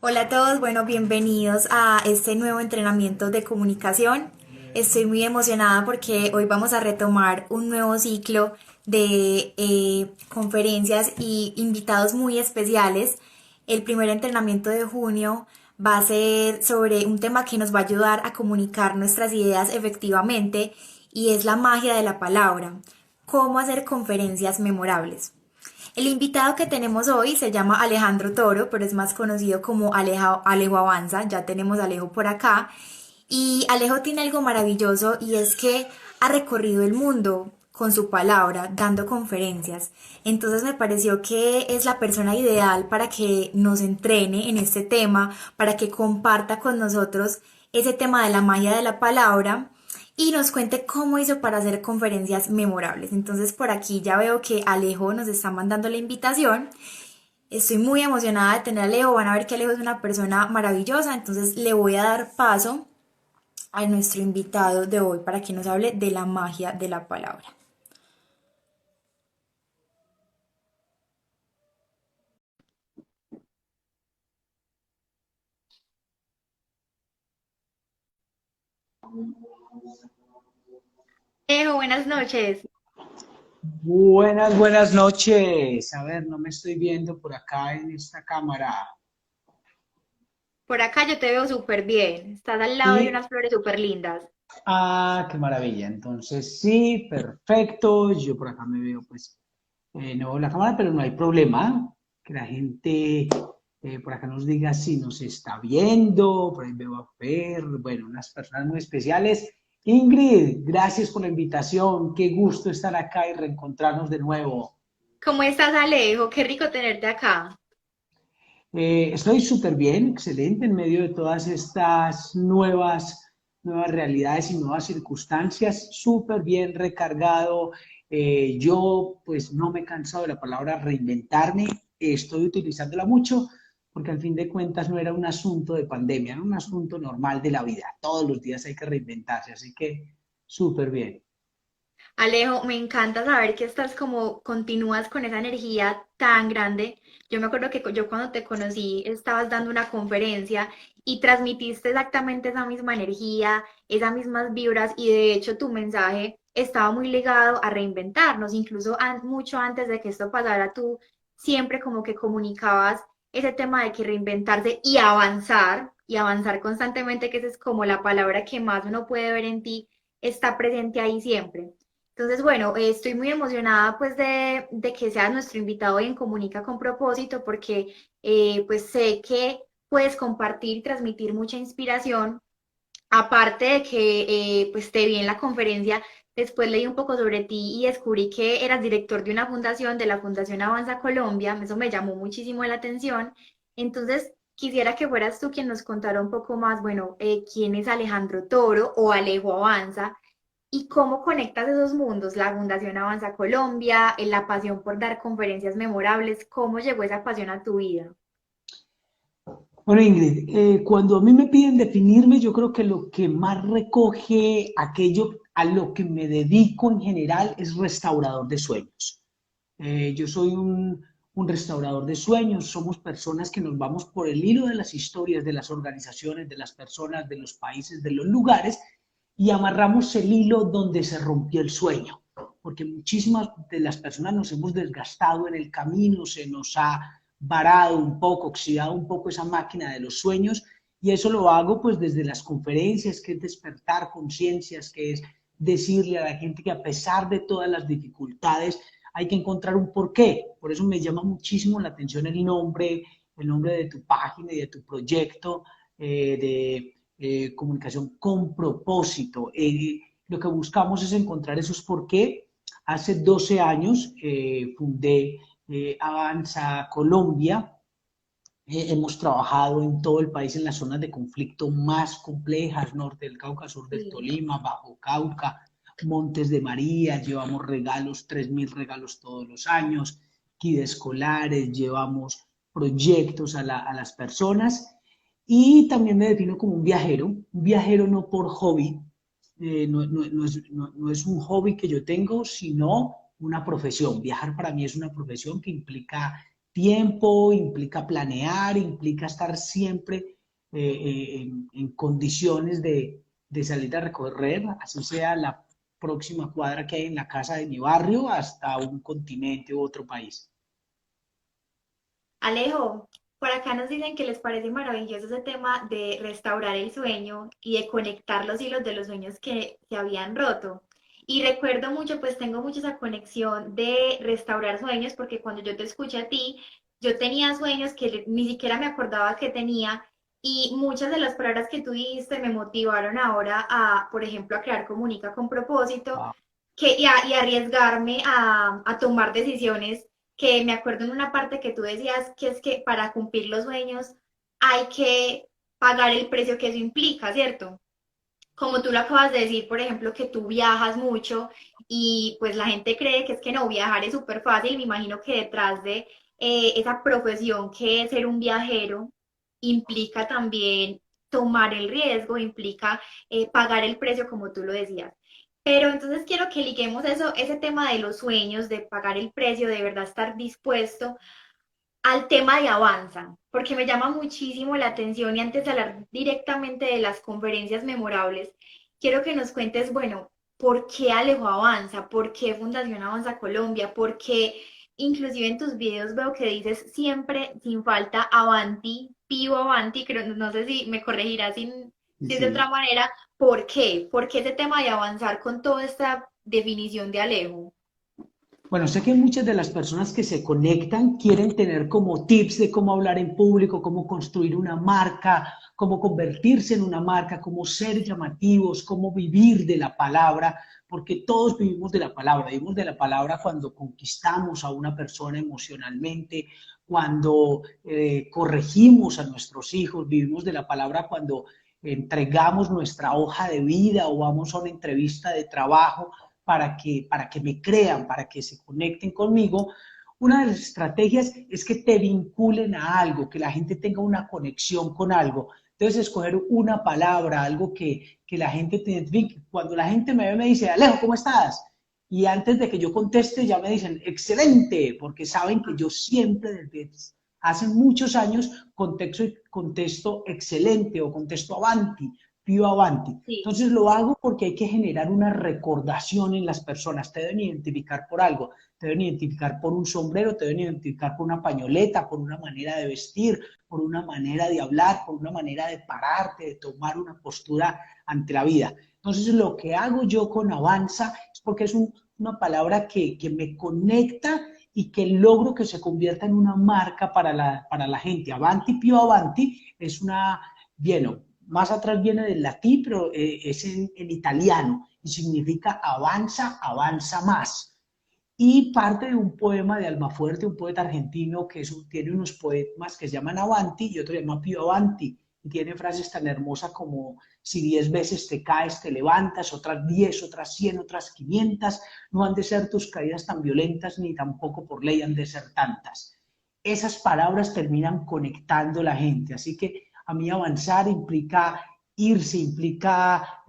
Hola a todos, bueno, bienvenidos a este nuevo entrenamiento de comunicación. Estoy muy emocionada porque hoy vamos a retomar un nuevo ciclo de conferencias y invitados muy especiales. El primer entrenamiento de junio va a ser sobre un tema que nos va a ayudar a comunicar nuestras ideas efectivamente y es la magia de la palabra, cómo hacer conferencias memorables. El invitado que tenemos hoy se llama Alejandro Toro, pero es más conocido como Alejo Avanza. Ya tenemos a Alejo por acá. Y Alejo tiene algo maravilloso y es que ha recorrido el mundo con su palabra, dando conferencias. Entonces me pareció que es la persona ideal para que nos entrene en este tema, para que comparta con nosotros ese tema de la magia de la palabra y nos cuente cómo hizo para hacer conferencias memorables. Entonces por aquí ya veo que Alejo nos está mandando la invitación. Estoy muy emocionada de tener a Alejo. Van a ver que Alejo es una persona maravillosa. Entonces le voy a dar paso a nuestro invitado de hoy para que nos hable de la magia de la palabra. Alejo, buenas noches. Buenas noches. A ver, no me estoy viendo por acá en esta cámara. Por acá yo te veo súper bien. Estás al lado de Y, unas flores súper lindas. qué maravilla. Entonces, sí, perfecto. Yo por acá me veo, pues, no veo la cámara, pero no hay problema. Que la gente por acá nos diga si nos está viendo. Por ahí veo a Fer, bueno, unas personas muy especiales. Ingrid, gracias por la invitación. Qué gusto estar acá y reencontrarnos de nuevo. ¿Cómo estás, Alejo? Qué rico tenerte acá. Estoy súper bien, excelente, en medio de todas estas nuevas realidades y nuevas circunstancias, súper bien recargado. Yo pues no me he cansado de la palabra reinventarme, estoy utilizándola mucho porque al fin de cuentas no era un asunto de pandemia, era un asunto normal de la vida. Todos los días hay que reinventarse, así que súper bien. Alejo, me encanta saber que estás como continúas con esa energía tan grande. Yo me acuerdo que yo cuando te conocí estabas dando una conferencia y transmitiste exactamente esa misma energía, esas mismas vibras y de hecho tu mensaje estaba muy ligado a reinventarnos, incluso mucho antes de que esto pasara, tú siempre como que comunicabas ese tema de que reinventarse y avanzar constantemente, que esa es como la palabra que más uno puede ver en ti, está presente ahí siempre. Entonces, bueno, estoy muy emocionada pues de que seas nuestro invitado hoy en Comunica con propósito porque pues sé que puedes compartir y transmitir mucha inspiración. Aparte de que pues te vi en la conferencia, después leí un poco sobre ti y descubrí que eras director de una fundación, de la Fundación Avanza Colombia. Eso me llamó muchísimo la atención. Entonces, quisiera que fueras tú quien nos contara un poco más, bueno, quién es Alejandro Toro o Alejo Avanza y cómo conectas esos mundos, la Fundación Avanza Colombia, la pasión por dar conferencias memorables, cómo llegó esa pasión a tu vida. Bueno, Ingrid, cuando a mí me piden definirme, yo creo que lo que más recoge aquello a lo que me dedico en general es restaurador de sueños. Yo soy un restaurador de sueños, somos personas que nos vamos por el hilo de las historias, de las organizaciones, de las personas, de los países, de los lugares y amarramos el hilo donde se rompió el sueño, porque muchísimas de las personas nos hemos desgastado en el camino, se nos ha varado un poco, oxidado un poco esa máquina de los sueños y eso lo hago pues desde las conferencias, que es despertar conciencias, que es decirle a la gente que a pesar de todas las dificultades hay que encontrar un porqué. Por eso me llama muchísimo la atención el nombre de tu página y de tu proyecto de comunicación con propósito. Lo que buscamos es encontrar esos por qué. Hace 12 años fundé Avanza Colombia. Hemos trabajado en todo el país en las zonas de conflicto más complejas, norte del Cauca, sur del Sí. Tolima, Bajo Cauca, Montes de María, llevamos regalos, 3.000 regalos todos los años, kit escolares, llevamos proyectos a las personas y también me defino como un viajero no por hobby, no es un hobby que yo tengo, sino una profesión. Viajar para mí es una profesión que implica tiempo, implica planear, implica estar siempre en condiciones de salir a recorrer, así sea la próxima cuadra que hay en la casa de mi barrio hasta un continente u otro país. Alejo, por acá nos dicen que les parece maravilloso ese tema de restaurar el sueño y de conectar los hilos de los sueños que se habían roto. Y recuerdo mucho, pues tengo mucho esa conexión de restaurar sueños, porque cuando yo te escuché a ti, yo tenía sueños que ni siquiera me acordaba que tenía, y muchas de las palabras que tú dijiste me motivaron ahora a, por ejemplo, a crear Comunica con propósito Wow. y arriesgarme a tomar decisiones que me acuerdo en una parte que tú decías que es que para cumplir los sueños hay que pagar el precio que eso implica, ¿cierto? Como tú lo acabas de decir, por ejemplo, que tú viajas mucho y pues la gente cree que es que no, viajar es súper fácil. Me imagino que detrás de esa profesión que es ser un viajero implica también tomar el riesgo, implica pagar el precio, como tú lo decías. Pero entonces quiero que liguemos eso, ese tema de los sueños, de pagar el precio, de verdad estar dispuesto al tema de Avanza, porque me llama muchísimo la atención y antes de hablar directamente de las conferencias memorables, quiero que nos cuentes, bueno, ¿por qué Alejo Avanza? ¿Por qué Fundación Avanza Colombia? ¿Por qué inclusive en tus videos veo que dices siempre sin falta Avanti, Pío Avanti, creo, no sé si me corregirás si es de otra Sí. manera, ¿por qué? ¿Por qué ese tema de avanzar con toda esta definición de Alejo? Bueno, sé que muchas de las personas que se conectan quieren tener como tips de cómo hablar en público, cómo construir una marca, cómo convertirse en una marca, cómo ser llamativos, cómo vivir de la palabra, porque todos vivimos de la palabra cuando conquistamos a una persona emocionalmente, cuando corregimos a nuestros hijos, vivimos de la palabra cuando entregamos nuestra hoja de vida o vamos a una entrevista de trabajo para que me crean, para que se conecten conmigo. Una de las estrategias es que te vinculen a algo, que la gente tenga una conexión con algo. Entonces, escoger una palabra, algo que la gente te identifique. Cuando la gente me ve, me dice, Alejo, ¿cómo estás? Y antes de que yo conteste, ya me dicen, excelente, porque saben que yo siempre, desde hace muchos años, contesto excelente o contesto avanti, pido avanti. Sí. Entonces lo hago porque hay que generar una recordación en las personas. Te deben identificar por algo, te deben identificar por un sombrero, te deben identificar por una pañoleta, por una manera de vestir, por una manera de hablar, por una manera de pararte, de tomar una postura ante la vida. Entonces lo que hago yo con Avanza es porque es una palabra que me conecta y que logro que se convierta en una marca para la gente. Avanti, Pio Avanti es una, bien, más atrás viene del latín, pero es en italiano y significa avanza, avanza más. Y parte de un poema de Almafuerte, un poeta argentino que tiene unos poemas que se llaman Avanti y otro se llama Pío Avanti. Y tiene frases tan hermosas como si 10 veces te caes, te levantas, otras 10, otras 100, otras 500. No han de ser tus caídas tan violentas, ni tampoco por ley han de ser tantas. Esas palabras terminan conectando a la gente. Así que a mí avanzar implica irse, implica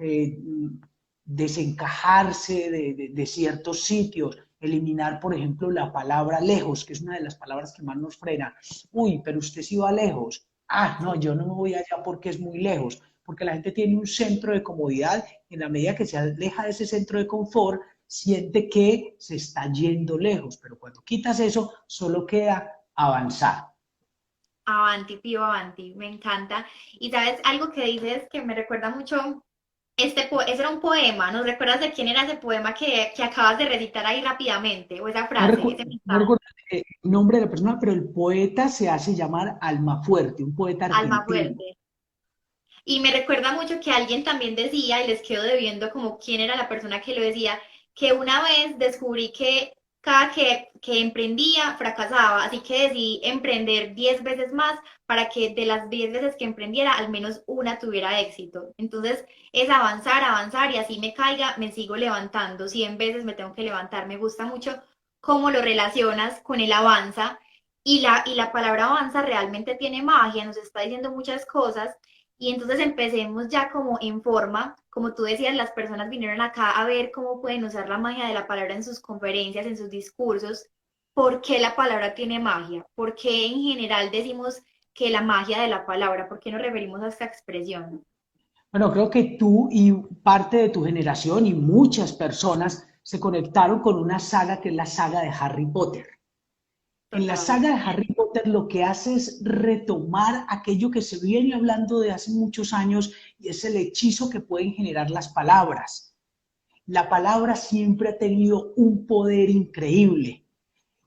desencajarse de ciertos sitios, eliminar, por ejemplo, la palabra lejos, que es una de las palabras que más nos frena. Uy, pero usted sí va lejos. Ah, no, yo no me voy allá porque es muy lejos, porque la gente tiene un centro de comodidad, en la medida que se aleja de ese centro de confort, siente que se está yendo lejos, pero cuando quitas eso, solo queda avanzar. Avanti, Pío Avanti, me encanta. Y sabes, algo que dices que me recuerda mucho, ese era un poema, ¿nos recuerdas de quién era ese poema que acabas de recitar ahí rápidamente? O esa No, frase, ese no mensaje, recuerdo el nombre de la persona, pero el poeta se hace llamar Almafuerte, un poeta alma argentino. fuerte. Y me recuerda mucho que alguien también decía, y les quedo debiendo como quién era la persona que lo decía, que una vez descubrí que cada que emprendía fracasaba, así que decidí emprender 10 veces más para que de las 10 veces que emprendiera, al menos una tuviera éxito. Entonces es avanzar, avanzar y así me caiga, me sigo levantando. 100 veces me tengo que levantar. Me gusta mucho cómo lo relacionas con el avanza y la palabra avanza realmente tiene magia, nos está diciendo muchas cosas y entonces empecemos ya como en forma, como tú decías, las personas vinieron acá a ver cómo pueden usar la magia de la palabra en sus conferencias, en sus discursos. ¿por qué la palabra tiene magia? ¿Por qué en general decimos que la magia de la palabra? ¿Por qué nos referimos a esta expresión? Bueno, creo que tú y parte de tu generación y muchas personas se conectaron con una saga que es la saga de Harry Potter. En la Total. saga de Harry Potter lo que hace es retomar aquello que se viene hablando de hace muchos años y es el hechizo que pueden generar las palabras. La palabra siempre ha tenido un poder increíble.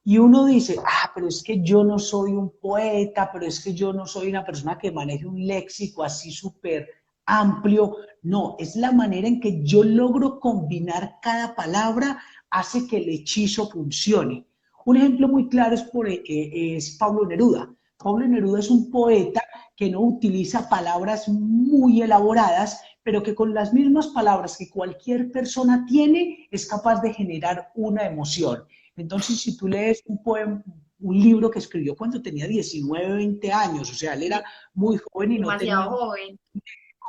Y uno dice, pero es que yo no soy un poeta, pero es que yo no soy una persona que maneje un léxico así súper amplio. No, es la manera en que yo logro combinar cada palabra, hace que el hechizo funcione. Un ejemplo muy claro es Pablo Neruda. Pablo Neruda es un poeta que no utiliza palabras muy elaboradas, pero que con las mismas palabras que cualquier persona tiene, es capaz de generar una emoción. Entonces, si tú lees un poema, un libro que escribió cuando tenía 19, 20 años, o sea, él era muy joven y no tenía Demasiado joven.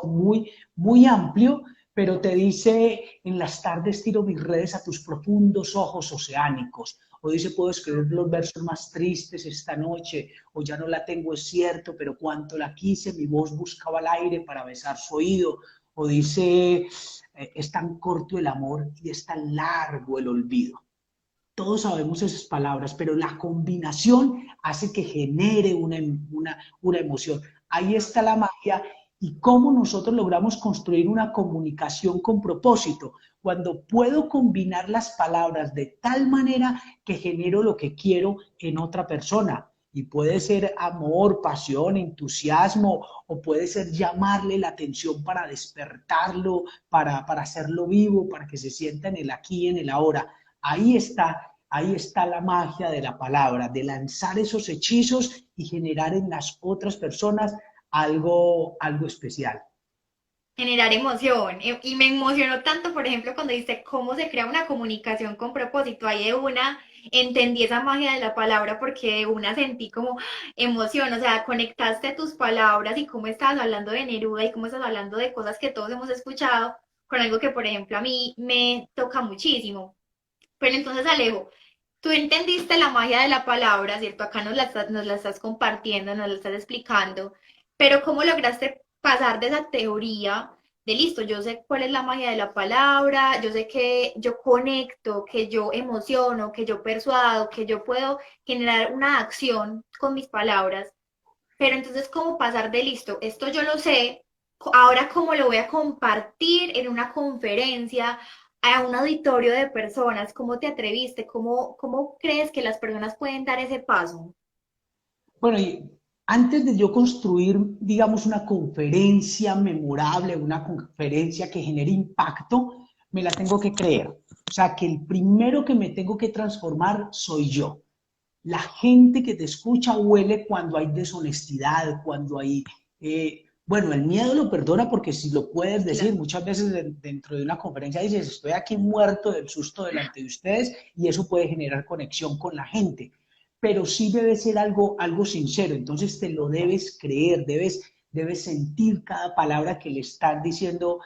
muy, muy amplio, pero te dice, en las tardes tiro mis redes a tus profundos ojos oceánicos, o dice, puedo escribir los versos más tristes esta noche, o ya no la tengo, es cierto, pero cuanto la quise, mi voz buscaba el aire para besar su oído, o dice, es tan corto el amor y es tan largo el olvido. Todos sabemos esas palabras, pero la combinación hace que genere una emoción. Ahí está la magia y cómo nosotros logramos construir una comunicación con propósito, cuando puedo combinar las palabras de tal manera que genero lo que quiero en otra persona. Y puede ser amor, pasión, entusiasmo, o puede ser llamarle la atención para despertarlo, para hacerlo vivo, para que se sienta en el aquí y en el ahora. Ahí está la magia de la palabra, de lanzar esos hechizos y generar en las otras personas algo especial. Generar emoción. Y me emocionó tanto, por ejemplo, cuando dice cómo se crea una comunicación con propósito. Ahí de una entendí esa magia de la palabra porque de una sentí como emoción, o sea, conectaste tus palabras y cómo estabas hablando de Neruda y cómo estás hablando de cosas que todos hemos escuchado con algo que, por ejemplo, a mí me toca muchísimo. Pero entonces, Alejo, tú entendiste la magia de la palabra, ¿cierto? Acá nos la estás compartiendo, nos la estás explicando, pero ¿cómo lograste pasar de esa teoría de listo, yo sé cuál es la magia de la palabra, yo sé que yo conecto, que yo emociono, que yo persuado, que yo puedo generar una acción con mis palabras, pero entonces, ¿cómo pasar de listo? Esto yo lo sé, ahora cómo lo voy a compartir en una conferencia, a un auditorio de personas, ¿cómo te atreviste? ¿Cómo crees que las personas pueden dar ese paso? Bueno, y antes de yo construir, digamos, una conferencia memorable, una conferencia que genere impacto, me la tengo que creer. O sea, que el primero que me tengo que transformar soy yo. La gente que te escucha huele cuando hay deshonestidad, cuando hay, bueno, el miedo lo perdona porque si lo puedes decir, Claro. muchas veces dentro de una conferencia dices, estoy aquí muerto del susto delante de ustedes y eso puede generar conexión con la gente, pero sí debe ser algo sincero, entonces te lo debes creer, debes sentir cada palabra que le estás diciendo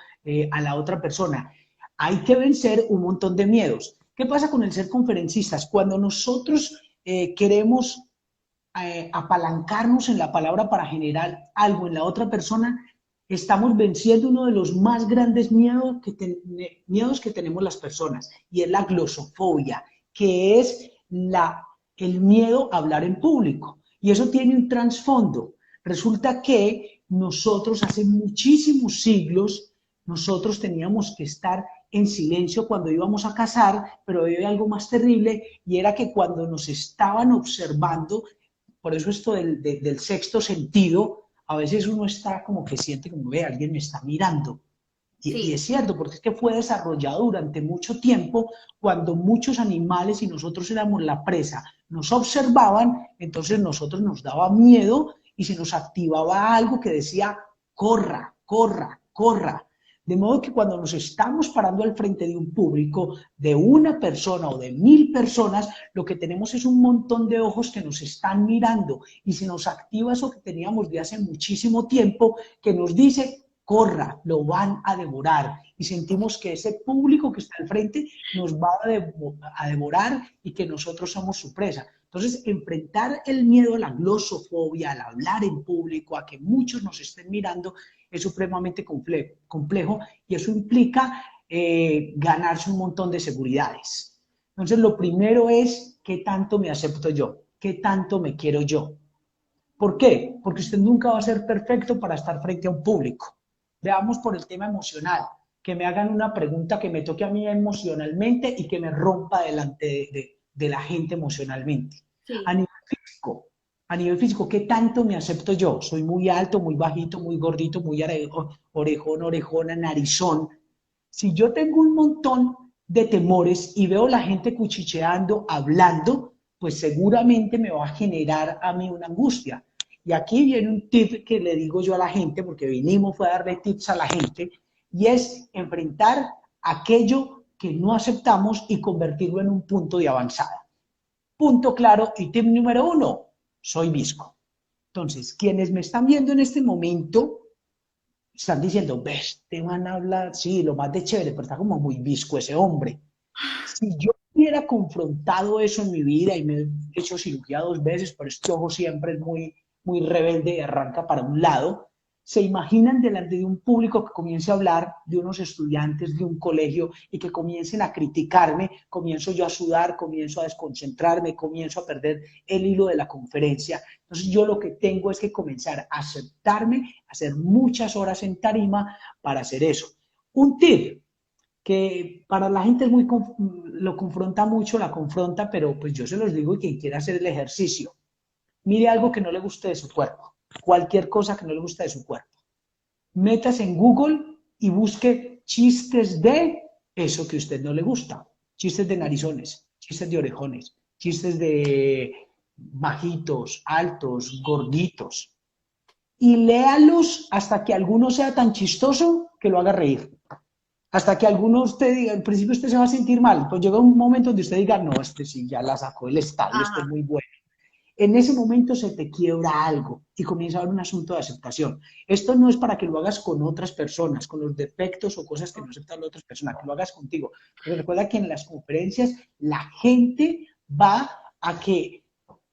a la otra persona. Hay que vencer un montón de miedos. ¿Qué pasa con el ser conferencistas? Cuando nosotros queremos apalancarnos en la palabra para generar algo en la otra persona, estamos venciendo uno de los más grandes miedos que tenemos las personas, y es la glosofobia, que es el miedo a hablar en público. Y eso tiene un trasfondo. Resulta que nosotros hace muchísimos siglos, nosotros teníamos que estar en silencio cuando íbamos a cazar, pero había algo más terrible y era que cuando nos estaban observando, por eso esto del sexto sentido, a veces uno está como que siente como, ve, alguien me está mirando. Y es Sí, cierto, porque es que fue desarrollado durante mucho tiempo cuando muchos animales y nosotros éramos la presa, nos observaban, entonces nosotros nos daba miedo y se nos activaba algo que decía, corra, corra, corra. De modo que cuando nos estamos parando al frente de un público, de una persona o de 1000 personas, lo que tenemos es un montón de ojos que nos están mirando y se nos activa eso que teníamos de hace muchísimo tiempo que nos dice, corra, lo van a devorar. Y sentimos que ese público que está al frente nos va a devorar y que nosotros somos su presa. Entonces, enfrentar el miedo a la glosofobia, al hablar en público, a que muchos nos estén mirando, es supremamente complejo y eso implica ganarse un montón de seguridades. Entonces, lo primero es, ¿qué tanto me acepto yo? ¿Qué tanto me quiero yo? ¿Por qué? Porque usted nunca va a ser perfecto para estar frente a un público. Veamos por el tema emocional, que me hagan una pregunta que me toque a mí emocionalmente y que me rompa delante de la gente emocionalmente. A Sí. nivel físico, a nivel físico, ¿qué tanto me acepto yo? Soy muy alto, muy bajito, muy gordito, muy orejón, orejona, narizón. Si yo tengo un montón de temores y veo la gente cuchicheando, hablando, pues seguramente me va a generar a mí una angustia. Y aquí viene un tip que le digo yo a la gente, porque vinimos fue a darle tips a la gente, y es enfrentar aquello que no aceptamos y convertirlo en un punto de avanzada. Punto claro y tip número 1, soy visco. Entonces, quienes me están viendo en este momento están diciendo, ves, te van a hablar, sí, lo más de chévere, pero está como muy visco ese hombre. Si yo hubiera confrontado eso en mi vida y me he hecho cirugía 2 veces, pero este ojo siempre es muy rebelde y arranca para un lado, se imaginan delante de un público que comience a hablar de unos estudiantes de un colegio y que comiencen a criticarme, comienzo yo a sudar, comienzo a desconcentrarme, comienzo a perder el hilo de la conferencia. Entonces yo lo que tengo es que comenzar a aceptarme, hacer muchas horas en tarima para hacer eso. Un tip que para la gente es lo confronta mucho, la confronta, pero pues yo se los digo y quien quiera hacer el ejercicio, mire algo que no le guste de su cuerpo, cualquier cosa que no le guste de su cuerpo. Métase en Google y busque chistes de eso que a usted no le gusta. Chistes de narizones, chistes de orejones, chistes de bajitos, altos, gorditos. Y léalos hasta que alguno sea tan chistoso que lo haga reír. Hasta que alguno usted diga, al principio usted se va a sentir mal, pues llega un momento donde usted diga, no, este sí ya la sacó del estadio, este es Ajá. muy bueno. En ese momento se te quiebra algo y comienza a haber un asunto de aceptación. Esto no es para que lo hagas con otras personas, con los defectos o cosas que no aceptan las otras personas, que lo hagas contigo. Pero recuerda que en las conferencias la gente va a que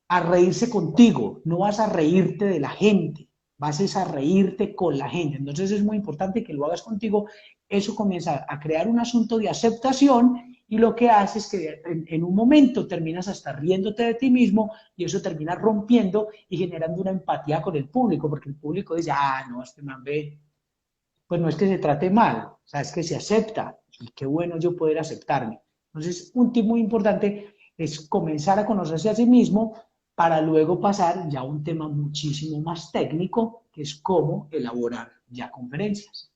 a reírse contigo, no vas a reírte de la gente, vas a reírte con la gente. Entonces es muy importante que lo hagas contigo. Eso comienza a crear un asunto de aceptación y lo que hace es que en un momento terminas hasta riéndote de ti mismo y eso termina rompiendo y generando una empatía con el público, porque el público dice, ah, no, este man ve, pues no es que se trate mal, o sea, es que se acepta y qué bueno yo poder aceptarme. Entonces, un tip muy importante es comenzar a conocerse a sí mismo para luego pasar ya a un tema muchísimo más técnico, que es cómo elaborar ya conferencias.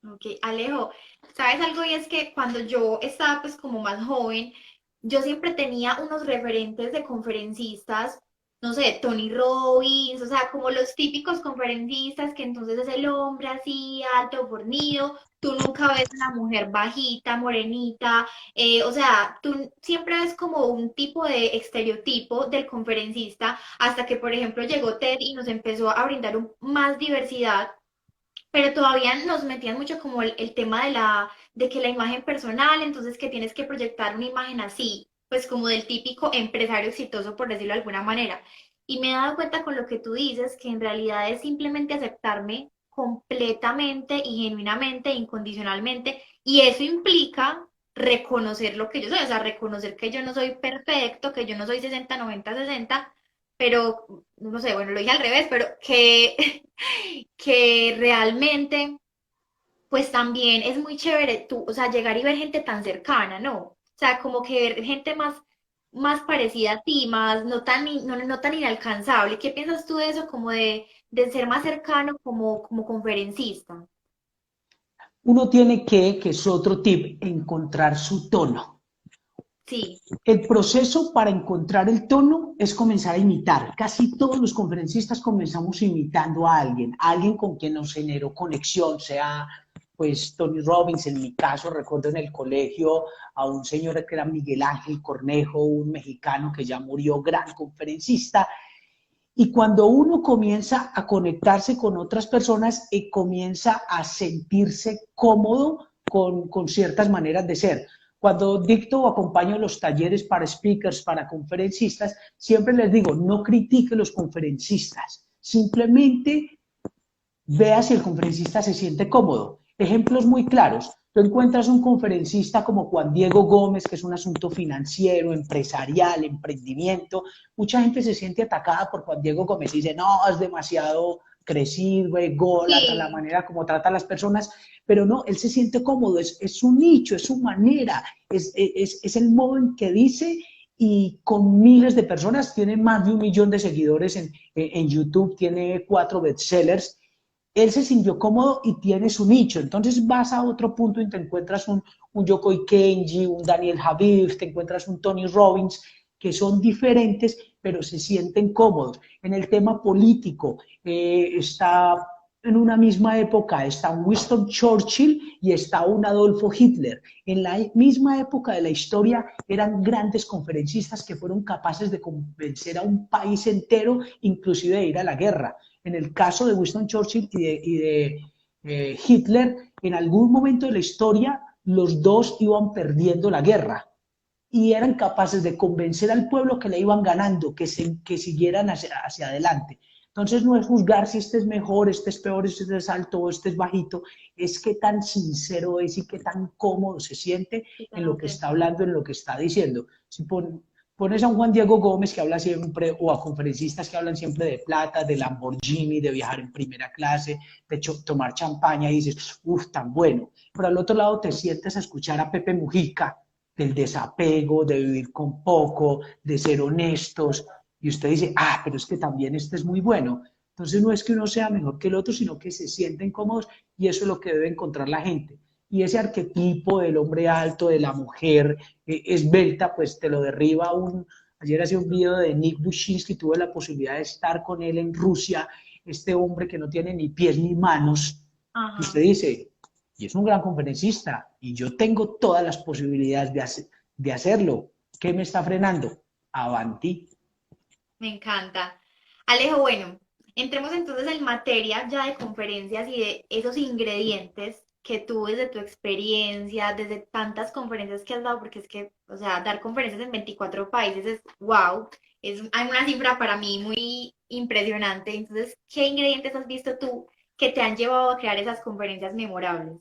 Ok, Alejo, ¿sabes algo? Y es que cuando yo estaba pues como más joven, yo siempre tenía unos referentes de conferencistas, no sé, Tony Robbins, o sea, como los típicos conferencistas que entonces es el hombre así, alto, fornido, tú nunca ves una mujer bajita, morenita, o sea, tú siempre ves como un tipo de estereotipo del conferencista, hasta que, por ejemplo, llegó TED y nos empezó a brindar más diversidad, pero todavía nos metían mucho como el tema de que la imagen personal, entonces que tienes que proyectar una imagen así, pues como del típico empresario exitoso, por decirlo de alguna manera. Y me he dado cuenta con lo que tú dices, que en realidad es simplemente aceptarme completamente y genuinamente, incondicionalmente, y eso implica reconocer lo que yo soy, o sea, reconocer que yo no soy perfecto, que yo no soy 60 90 60, pero, no sé, bueno, lo dije al revés, pero que que realmente, pues también es muy chévere tú, o sea, llegar y ver gente tan cercana, ¿no? O sea, como que ver gente más parecida a ti, más no tan inalcanzable. ¿Qué piensas tú de eso, como de ser más cercano como conferencista? Uno tiene que es otro tip, encontrar su tono. Sí, El proceso para encontrar el tono es comenzar a imitar. Casi todos los conferencistas comenzamos imitando a alguien con quien nos generó conexión, sea pues Tony Robbins, en mi caso recuerdo en el colegio a un señor que era Miguel Ángel Cornejo, un mexicano que ya murió, gran conferencista, Y cuando uno comienza a conectarse con otras personas, comienza a sentirse cómodo con ciertas maneras de ser. Cuando dicto o acompaño los talleres para speakers, para conferencistas, siempre les digo, no critique los conferencistas, simplemente vea si el conferencista se siente cómodo. Ejemplos muy claros. Tú encuentras un conferencista como Juan Diego Gómez, que es un asunto financiero, empresarial, emprendimiento. Mucha gente se siente atacada por Juan Diego Gómez y dice, no, es demasiado crecido, ególatra, la Sí, manera como trata a las personas. Pero no, él se siente cómodo, es su nicho, es su manera, es el modo en que dice y con miles de personas, tiene más de 1 millón de seguidores en YouTube, tiene 4 bestsellers. Él se sintió cómodo y tiene su nicho. Entonces vas a otro punto y te encuentras un Yokoi Kenji, un Daniel Habib, te encuentras un Tony Robbins, que son diferentes, pero se sienten cómodos. En el tema político, está en una misma época, está un Winston Churchill y está un Adolfo Hitler. En la misma época de la historia eran grandes conferencistas que fueron capaces de convencer a un país entero, inclusive de ir a la guerra. En el caso de Winston Churchill y de Hitler, en algún momento de la historia, los dos iban perdiendo la guerra y eran capaces de convencer al pueblo que le iban ganando, que siguieran hacia adelante. Entonces no es juzgar si este es mejor, este es peor, este es alto o este es bajito, es qué tan sincero es y qué tan cómodo se siente sí, tan en lo que está auténtico. hablando, en lo que está diciendo. Si pones a un Juan Diego Gómez que habla siempre, o a conferencistas que hablan siempre de plata, de Lamborghini, de viajar en primera clase, de tomar champaña, y dices, uff, tan bueno. Pero al otro lado te sientes a escuchar a Pepe Mujica, del desapego, de vivir con poco, de ser honestos, y usted dice, ah, pero es que también este es muy bueno. Entonces no es que uno sea mejor que el otro, sino que se sienten cómodos y eso es lo que debe encontrar la gente. Y ese arquetipo del hombre alto, de la mujer esbelta, pues te lo derriba un... Ayer hacía un video de Nick Bushinsky, tuve la posibilidad de estar con él en Rusia, este hombre que no tiene ni pies ni manos, y usted Ajá. dice, y es un gran conferencista, y yo tengo todas las posibilidades de hacerlo. ¿Qué me está frenando? Avanti. Me encanta. Alejo, bueno, entremos entonces en materia ya de conferencias y de esos ingredientes que tú desde tu experiencia, desde tantas conferencias que has dado, porque es que, o sea, dar conferencias en 24 países es wow, hay una cifra para mí muy impresionante. Entonces, ¿qué ingredientes has visto tú que te han llevado a crear esas conferencias memorables?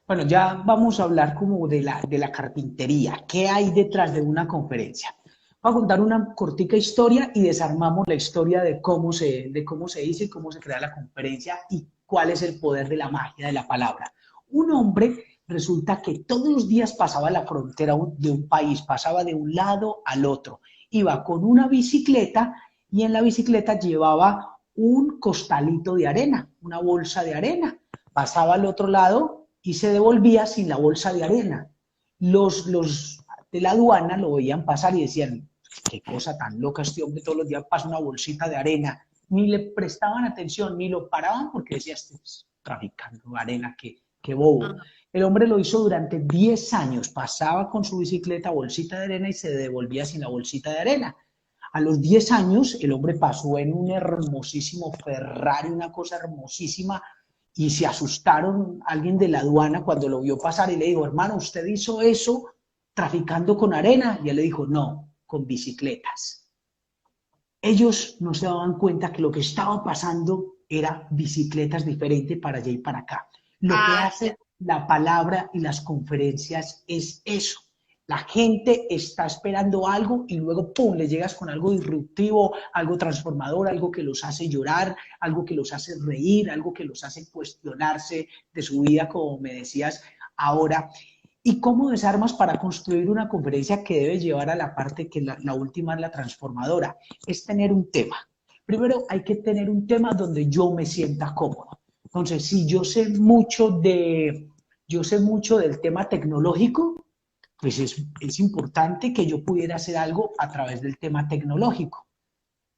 Bueno, ya vamos a hablar como de la carpintería. ¿Qué hay detrás de una conferencia? Voy a contar una cortica historia y desarmamos la historia de cómo se dice y cómo se crea la conferencia y cuál es el poder de la magia de la palabra. Un hombre resulta que todos los días pasaba la frontera de un país, pasaba de un lado al otro. Iba con una bicicleta y en la bicicleta llevaba un costalito de arena, una bolsa de arena. Pasaba al otro lado y se devolvía sin la bolsa de arena. Los de la aduana lo veían pasar y decían, qué cosa tan loca, este hombre todos los días pasa una bolsita de arena. Ni le prestaban atención, ni lo paraban porque decía, este es traficando arena, qué bobo. Ajá. El hombre lo hizo durante 10 años, pasaba con su bicicleta bolsita de arena y se devolvía sin la bolsita de arena. A los 10 años, el hombre pasó en un hermosísimo Ferrari, una cosa hermosísima, y se asustaron alguien de la aduana cuando lo vio pasar y le dijo, hermano, ¿usted hizo eso traficando con arena? Y él le dijo, no, con bicicletas. Ellos no se daban cuenta que lo que estaba pasando era bicicletas diferentes para allá y para acá. Lo que Ah, hace la palabra y las conferencias es eso. La gente está esperando algo y luego, ¡pum!, le llegas con algo disruptivo, algo transformador, algo que los hace llorar, algo que los hace reír, algo que los hace cuestionarse de su vida, como me decías ahora. ¿Y cómo desarmas para construir una conferencia que debe llevar a la parte que la última es la transformadora? Es tener un tema. Primero hay que tener un tema donde yo me sienta cómodo. Entonces, si yo sé mucho del tema tecnológico, pues es importante que yo pudiera hacer algo a través del tema tecnológico.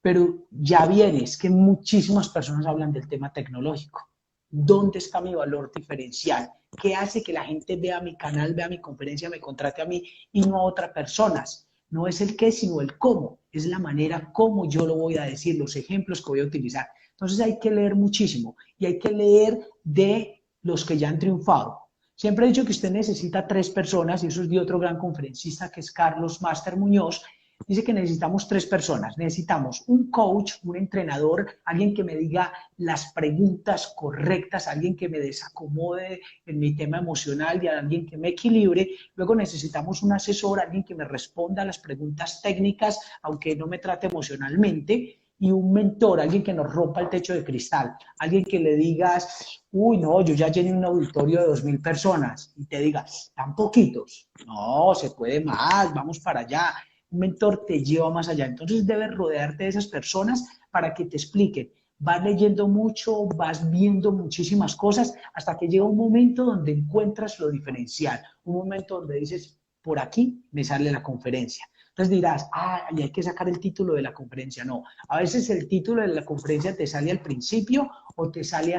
Pero ya viene, es que muchísimas personas hablan del tema tecnológico. ¿Dónde está mi valor diferencial? ¿Qué hace que la gente vea mi canal, vea mi conferencia, me contrate a mí y no a otras personas? No es el qué, sino el cómo. es la manera como yo lo voy a decir, los ejemplos que voy a utilizar. Entonces hay que leer muchísimo y hay que leer de los que ya han triunfado. Siempre he dicho que usted necesita 3 personas, y eso es de otro gran conferencista que es Carlos Master Muñoz. Dice que necesitamos 3 personas. Necesitamos un coach, un entrenador, alguien que me diga las preguntas correctas, alguien que me desacomode en mi tema emocional y alguien que me equilibre. Luego necesitamos un asesor, alguien que me responda a las preguntas técnicas, aunque no me trate emocionalmente. Y un mentor, alguien que nos rompa el techo de cristal, alguien que le digas, uy, no, yo ya llené un auditorio de 2000 personas, y te diga, tan poquitos, no, se puede más, vamos para allá. Un mentor te lleva más allá, entonces debes rodearte de esas personas para que te expliquen. Vas leyendo mucho, vas viendo muchísimas cosas, hasta que llega un momento donde encuentras lo diferencial, un momento donde dices, por aquí me sale la conferencia. Entonces dirás, y hay que sacar el título de la conferencia. No, a veces el título de la conferencia te sale al principio o te sale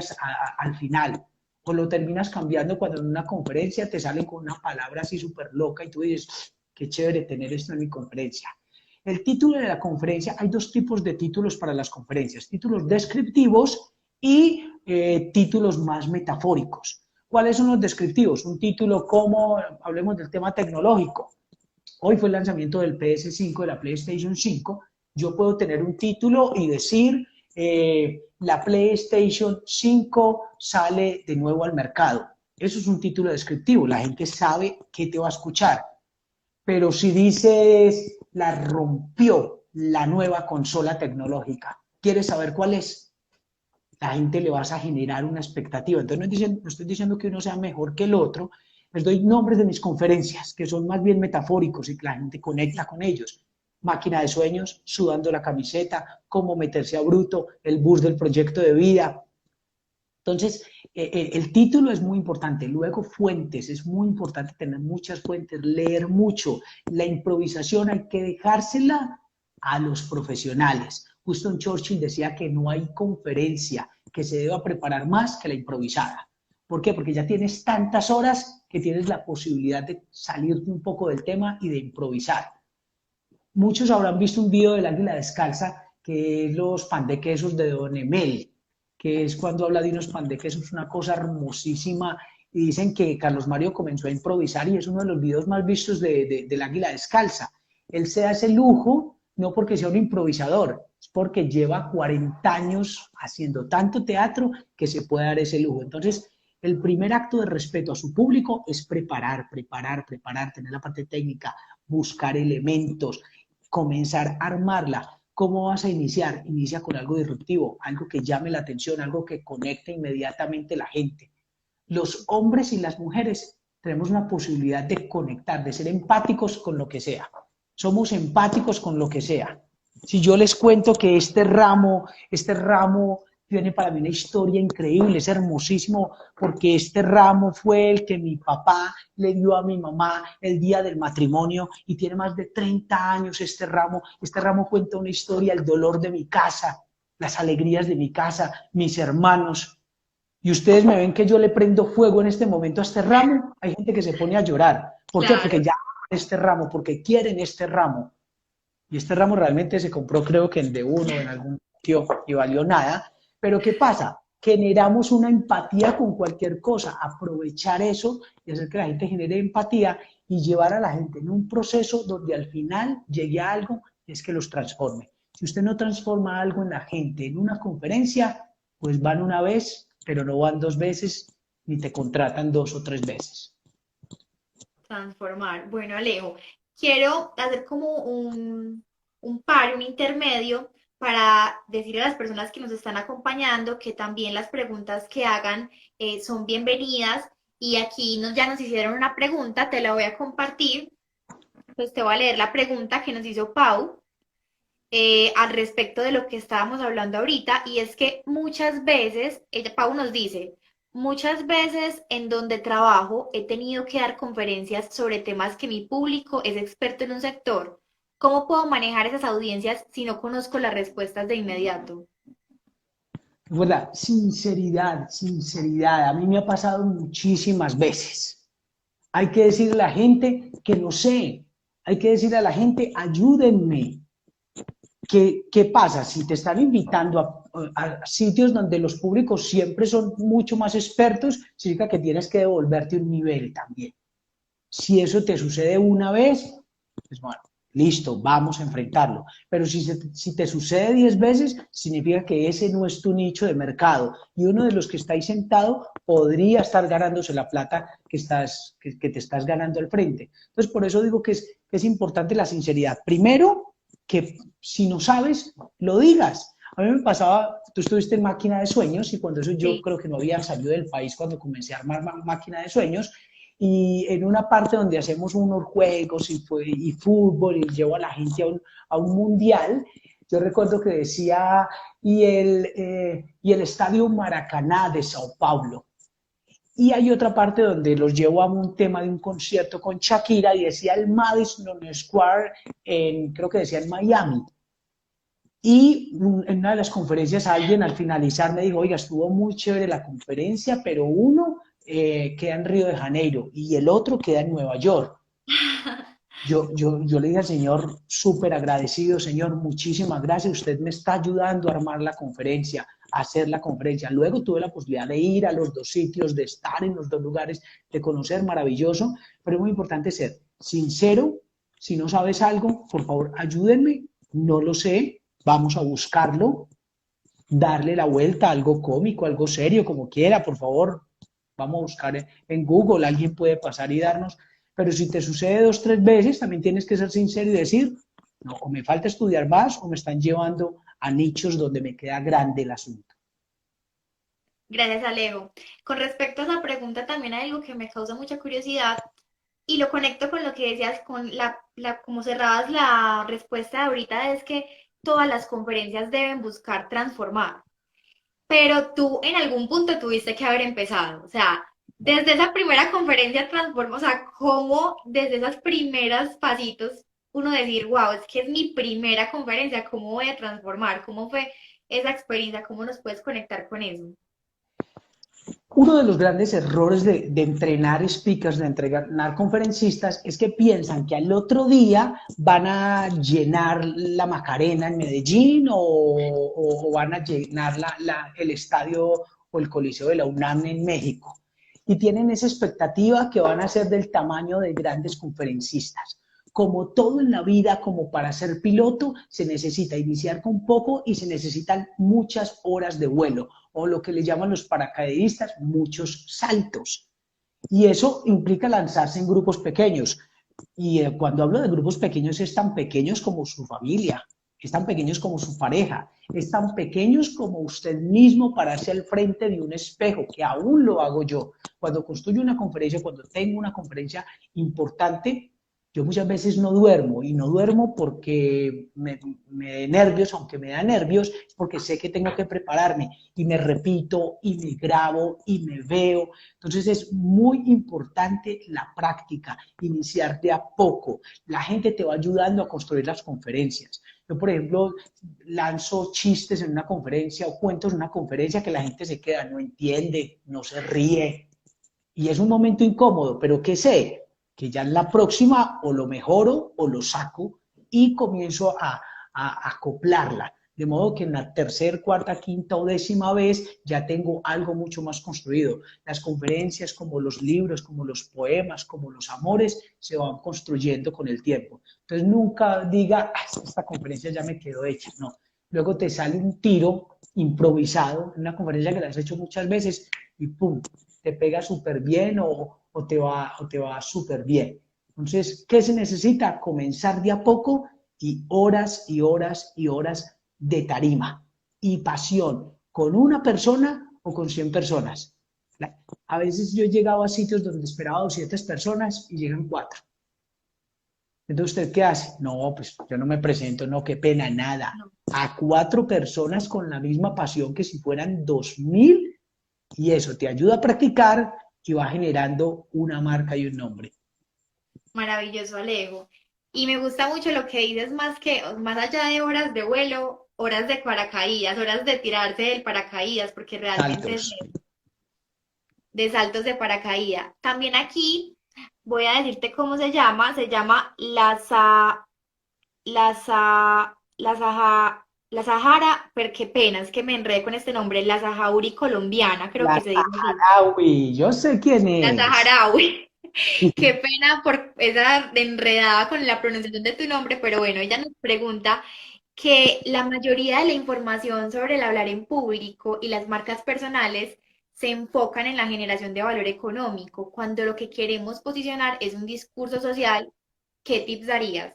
al final, o lo terminas cambiando cuando en una conferencia te sale con una palabra así súper loca y tú dices, qué chévere tener esto en mi conferencia. El título de la conferencia, hay 2 tipos de títulos para las conferencias, títulos descriptivos y títulos más metafóricos. ¿Cuáles son los descriptivos? Un título como, hablemos del tema tecnológico. Hoy fue el lanzamiento del PS5, de la PlayStation 5. Yo puedo tener un título y decir, la PlayStation 5 sale de nuevo al mercado. Eso es un título descriptivo, la gente sabe qué te va a escuchar. Pero si dices, la rompió la nueva consola tecnológica, ¿quieres saber cuál es? La gente le vas a generar una expectativa. Entonces no estoy diciendo que uno sea mejor que el otro, les doy nombres de mis conferencias, que son más bien metafóricos y que la gente conecta con ellos. Máquina de sueños, sudando la camiseta, cómo meterse a bruto, el bus del proyecto de vida. Entonces, el título es muy importante. Luego, fuentes, es muy importante tener muchas fuentes, leer mucho. La improvisación hay que dejársela a los profesionales. Winston Churchill decía que no hay conferencia que se deba preparar más que la improvisada. ¿Por qué? Porque ya tienes tantas horas que tienes la posibilidad de salirte un poco del tema y de improvisar. Muchos habrán visto un video del águila descalza, que es los pan de quesos de Don Emel, que es cuando habla de unos pan de quesos, una cosa hermosísima, y dicen que Carlos Mario comenzó a improvisar y es uno de los videos más vistos del águila descalza. Él se da ese lujo, no porque sea un improvisador, es porque lleva 40 años haciendo tanto teatro que se puede dar ese lujo. Entonces, el primer acto de respeto a su público es preparar, tener la parte técnica, buscar elementos, comenzar a armarla. ¿Cómo vas a iniciar? Inicia con algo disruptivo, algo que llame la atención, algo que conecte inmediatamente a la gente. Los hombres y las mujeres tenemos una posibilidad de conectar, de ser empáticos con lo que sea. Somos empáticos con lo que sea. Si yo les cuento que este ramo tiene para mí una historia increíble, es hermosísimo, porque este ramo fue el que mi papá le dio a mi mamá el día del matrimonio y tiene más de 30 años este ramo cuenta una historia, el dolor de mi casa, las alegrías de mi casa, mis hermanos. Y ustedes me ven que yo le prendo fuego en este momento a este ramo, hay gente que se pone a llorar. ¿Por qué? Porque ya este ramo, porque quieren este ramo. Y este ramo realmente se compró, creo que en D1 en algún sitio y valió nada. Pero ¿qué pasa? Generamos una empatía con cualquier cosa, aprovechar eso y hacer que la gente genere empatía y llevar a la gente en un proceso donde al final llegue a algo y es que los transforme. Si usted no transforma algo en la gente en una conferencia, pues van una vez, pero no van 2 veces, ni te contratan 2 o 3 veces. Transformar. Bueno, Alejo, quiero hacer como un intermedio para decirle a las personas que nos están acompañando que también las preguntas que hagan son bienvenidas. Y aquí ya nos hicieron una pregunta, te la voy a compartir. Pues te voy a leer la pregunta que nos hizo Pau al respecto de lo que estábamos hablando ahorita, y es que muchas veces, Pau nos dice, muchas veces en donde trabajo he tenido que dar conferencias sobre temas que mi público es experto en un sector. ¿Cómo puedo manejar esas audiencias si no conozco las respuestas de inmediato? ¿Verdad? Sinceridad, sinceridad. A mí me ha pasado muchísimas veces. Hay que decirle a la gente que no sé. Hay que decirle a la gente, ayúdenme. ¿qué pasa? Si te están invitando a sitios donde los públicos siempre son mucho más expertos, significa que tienes que devolverte un nivel también. Si eso te sucede una vez, pues bueno, listo, vamos a enfrentarlo. Pero si te sucede 10 veces, significa que ese no es tu nicho de mercado. Y uno de los que está ahí sentado podría estar ganándose la plata que te estás ganando al frente. Entonces, por eso digo que es importante la sinceridad. Primero, que si no sabes, lo digas. A mí me pasaba, tú estuviste en Máquina de Sueños y cuando eso yo Sí. creo que no había salido del país cuando comencé a armar Máquina de Sueños y en una parte donde hacemos unos juegos y fútbol y llevo a la gente a un mundial, yo recuerdo que decía, y el Estadio Maracaná de Sao Paulo. Y hay otra parte donde los llevo a un tema de un concierto con Shakira y decía el Madison Square, creo que decía en Miami. Y en una de las conferencias alguien al finalizar me dijo, oiga, estuvo muy chévere la conferencia, pero uno queda en Río de Janeiro y el otro queda en Nueva York. Yo le dije al señor, súper agradecido, señor, muchísimas gracias, usted me está ayudando a armar la conferencia, a hacer la conferencia. Luego tuve la posibilidad de ir a los dos sitios, de estar en los dos lugares, de conocer, maravilloso, pero es muy importante ser sincero. Si no sabes algo, por favor, ayúdenme, no lo sé, vamos a buscarlo, darle la vuelta, algo cómico, algo serio, como quiera, por favor, vamos a buscar en Google, alguien puede pasar y darnos, pero si te sucede 2, 3 veces, también tienes que ser sincero y decir, no, o me falta estudiar más o me están llevando a nichos donde me queda grande el asunto. Gracias, Alejo. Con respecto a esa pregunta, también hay algo que me causa mucha curiosidad y lo conecto con lo que decías, con como cerrabas la respuesta de ahorita, es que todas las conferencias deben buscar transformar. Pero tú en algún punto tuviste que haber empezado, o sea, desde esa primera conferencia transforma, o sea, cómo desde esas primeras pasitos uno decir, wow, es que es mi primera conferencia, ¿cómo voy a transformar? ¿Cómo fue esa experiencia? ¿Cómo nos puedes conectar con eso? Uno de los grandes errores de entrenar speakers, de entrenar conferencistas, es que piensan que al otro día van a llenar la Macarena en Medellín o van a llenar el estadio o el Coliseo de la UNAM en México. Y tienen esa expectativa que van a ser del tamaño de grandes conferencistas. Como todo en la vida, como para ser piloto, se necesita iniciar con poco y se necesitan muchas horas de vuelo, o lo que le llaman los paracaidistas, muchos saltos. Y eso implica lanzarse en grupos pequeños. Y cuando hablo de grupos pequeños, es tan pequeños como su familia, es tan pequeños como su pareja, es tan pequeños como usted mismo pararse al frente de un espejo, que aún lo hago yo. Cuando construyo una conferencia, cuando tengo una conferencia importante, yo muchas veces no duermo, y no duermo porque me dé nervios, aunque me da nervios, es porque sé que tengo que prepararme, y me repito, y me grabo, y me veo. Entonces es muy importante la práctica, iniciar de a poco. La gente te va ayudando a construir las conferencias. Yo, por ejemplo, lanzo chistes en una conferencia o cuentos en una conferencia que la gente se queda, no entiende, no se ríe, y es un momento incómodo, pero ¿qué sé? Que ya en la próxima o lo mejoro o lo saco y comienzo a acoplarla. De modo que en la tercera, cuarta, quinta o décima vez ya tengo algo mucho más construido. Las conferencias, como los libros, como los poemas, como los amores, se van construyendo con el tiempo. Entonces nunca diga, ah, esta conferencia ya me quedó hecha. No. Luego te sale un tiro improvisado, en una conferencia que la has hecho muchas veces y ¡pum! Te pega súper bien o te va súper bien. Entonces, ¿qué se necesita? Comenzar de a poco y horas y horas y horas de tarima y pasión con una persona o con 100 personas. A veces yo he llegado a sitios donde esperaba 200 personas y llegan 4. Entonces, ¿usted qué hace? No, pues yo no me presento, no, qué pena, nada. No. A 4 personas con la misma pasión que si fueran 2000, y eso te ayuda a practicar y va generando una marca y un nombre. Maravilloso, Alejo. Y me gusta mucho lo que dices, más allá de horas de vuelo, horas de paracaídas, horas de tirarse del paracaídas, porque realmente es Saltos. de saltos de paracaídas. También aquí voy a decirte cómo se llama la Sahara, pero qué pena, es que me enredé con este nombre, la Sahauri colombiana, creo La que se dice así. saharaui, yo sé quién La es. saharaui. Qué pena por esa enredada con la pronunciación de tu nombre, pero bueno, ella nos pregunta que la mayoría de la información sobre el hablar en público y las marcas personales se enfocan en la generación de valor económico, cuando lo que queremos posicionar es un discurso social. ¿Qué tips darías?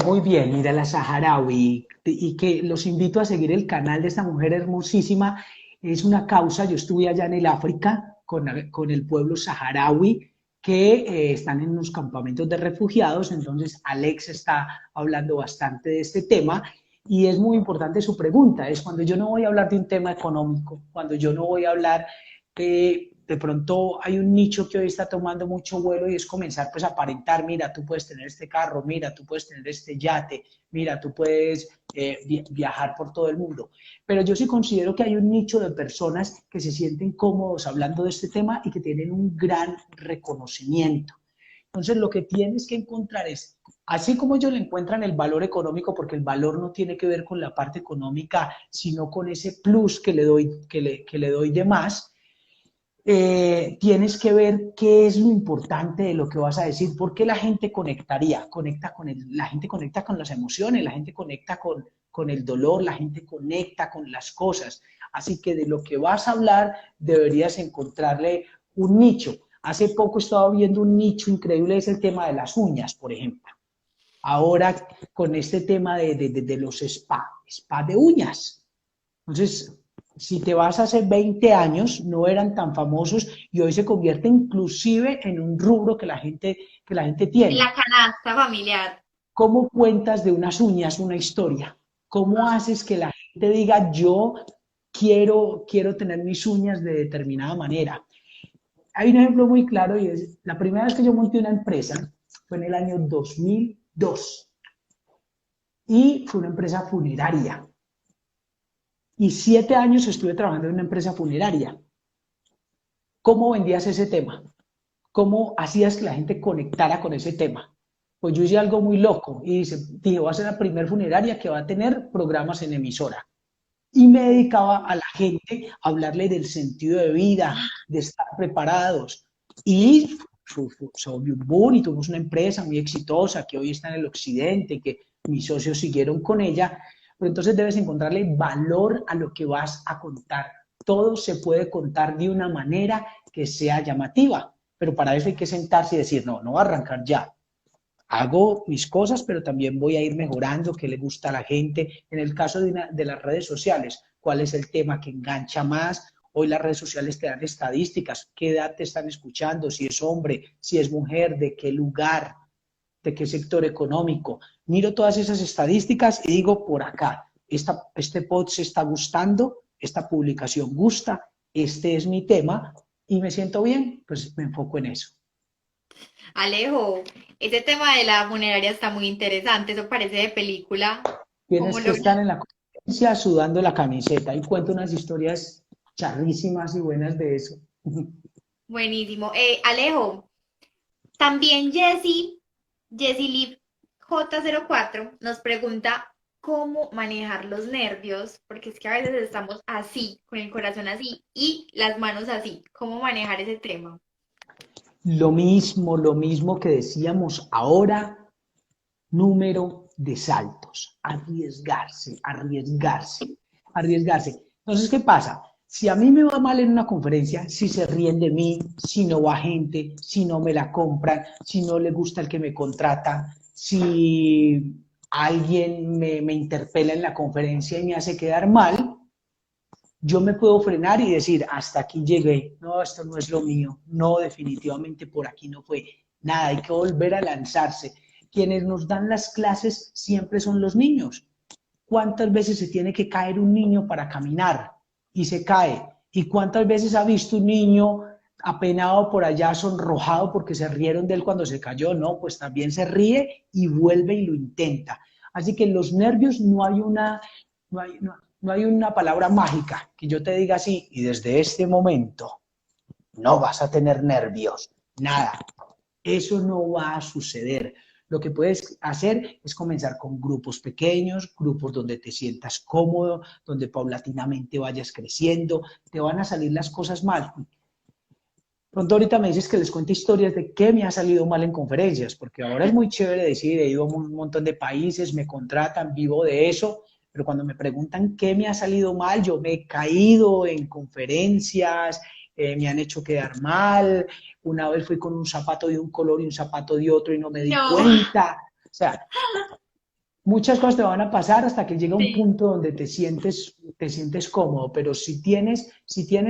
Muy bien, mira la saharaui y que los invito a seguir el canal de esta mujer hermosísima. Es una causa, yo estuve allá en el África con el pueblo saharaui que están en unos campamentos de refugiados, entonces Alex está hablando bastante de este tema y es muy importante su pregunta, es cuando yo no voy a hablar de un tema económico, cuando yo no voy a hablar de pronto hay un nicho que hoy está tomando mucho vuelo y es comenzar pues a aparentar, mira, tú puedes tener este carro, mira, tú puedes tener este yate, mira, tú puedes viajar por todo el mundo. Pero yo sí considero que hay un nicho de personas que se sienten cómodos hablando de este tema y que tienen un gran reconocimiento. Entonces, lo que tienes que encontrar es, así como ellos le encuentran el valor económico, porque el valor no tiene que ver con la parte económica, sino con ese plus que le doy de más, tienes que ver qué es lo importante de lo que vas a decir, porque la gente conecta con la gente conecta con las emociones, la gente conecta con el dolor, la gente conecta con las cosas. Así que de lo que vas a hablar deberías encontrarle un nicho. Hace poco estaba viendo un nicho increíble, es el tema de las uñas, por ejemplo. Ahora con este tema de los spa de uñas. Entonces, si te vas hace 20 años, no eran tan famosos y hoy se convierte inclusive en un rubro que la gente En tiene. la canasta familiar. ¿Cómo cuentas de unas uñas una historia? ¿Cómo haces que la gente diga, yo quiero tener mis uñas de determinada manera? Hay un ejemplo muy claro y es, la primera vez que yo monté una empresa fue en el año 2002 y fue una empresa funeraria. Y 7 años estuve trabajando en una empresa funeraria. ¿Cómo vendías ese tema? ¿Cómo hacías que la gente conectara con ese tema? Pues yo hice algo muy loco y dije, voy a ser la primer funeraria que va a tener programas en emisora. Y me dedicaba a la gente a hablarle del sentido de vida, de estar preparados. Y se volvió un boom y tuvimos una empresa muy exitosa que hoy está en el occidente, que mis socios siguieron con ella. Pero entonces debes encontrarle valor a lo que vas a contar. Todo se puede contar de una manera que sea llamativa, pero para eso hay que sentarse y decir, no, no voy a arrancar ya, hago mis cosas, pero también voy a ir mejorando qué le gusta a la gente. En el caso de las redes sociales, ¿cuál es el tema que engancha más? Hoy las redes sociales te dan estadísticas, qué edad te están escuchando, si es hombre, si es mujer, de qué lugar, de qué sector económico. Miro todas esas estadísticas y digo, por acá, este pod se está gustando, esta publicación gusta, este es mi tema y me siento bien, pues me enfoco en eso. Alejo, ese tema de la funeraria está muy interesante, eso parece de película. ¿Cómo Tienes que logras? estar en la conferencia sudando la camiseta y cuento unas historias charrísimas y buenas de eso. Buenísimo. Alejo, también Jessie Liv J04 nos pregunta cómo manejar los nervios, porque es que a veces estamos así, con el corazón así y las manos así. ¿Cómo manejar ese tema? Lo mismo que decíamos ahora, número de saltos, arriesgarse, arriesgarse, arriesgarse. Entonces, ¿qué pasa? Si a mí me va mal en una conferencia, si se ríen de mí, si no va gente, si no me la compran, si no le gusta el que me contrata, si alguien me interpela en la conferencia y me hace quedar mal, yo me puedo frenar y decir, hasta aquí llegué, no, esto no es lo mío, no, definitivamente por aquí no fue, nada, hay que volver a lanzarse. Quienes nos dan las clases siempre son los niños. ¿Cuántas veces se tiene que caer un niño para caminar y se cae? ¿Y cuántas veces ha visto un niño apenado por allá, sonrojado porque se rieron de él cuando se cayó? No, pues también se ríe y vuelve y lo intenta. Así que los nervios no hay, no, no hay una palabra mágica que yo te diga así y desde este momento no vas a tener nervios, nada. Eso no va a suceder. Lo que puedes hacer es comenzar con grupos pequeños, grupos donde te sientas cómodo, donde paulatinamente vayas creciendo, te van a salir las cosas mal. Pronto ahorita me dices que les cuente historias de qué me ha salido mal en conferencias, porque ahora es muy chévere decir, he ido a un montón de países, me contratan, vivo de eso, pero cuando me preguntan qué me ha salido mal, yo me he caído en conferencias, me han hecho quedar mal, una vez fui con un zapato de un color y un zapato de otro y no me di No, cuenta, o sea, muchas cosas te van a pasar hasta que llega un sí. punto donde te sientes cómodo, pero si tienes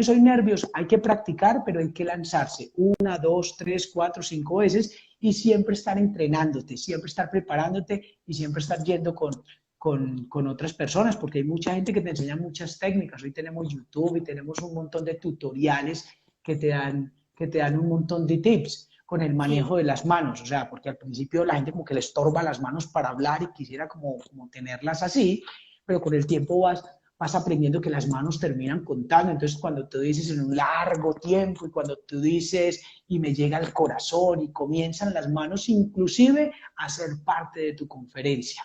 hoy nervios, hay que practicar, pero hay que lanzarse una, dos, tres, cuatro, cinco veces y siempre estar entrenándote, siempre estar preparándote y siempre estar yendo con otras personas, porque hay mucha gente que te enseña muchas técnicas. Hoy tenemos YouTube y tenemos un montón de tutoriales que te dan un montón de tips con el manejo Sí. de las manos, o sea, porque al principio la gente como que le estorba las manos para hablar y quisiera como tenerlas así, pero con el tiempo vas aprendiendo que las manos terminan contando, entonces cuando tú dices en un largo tiempo y cuando tú dices y me llega al corazón y comienzan las manos inclusive a ser parte de tu conferencia.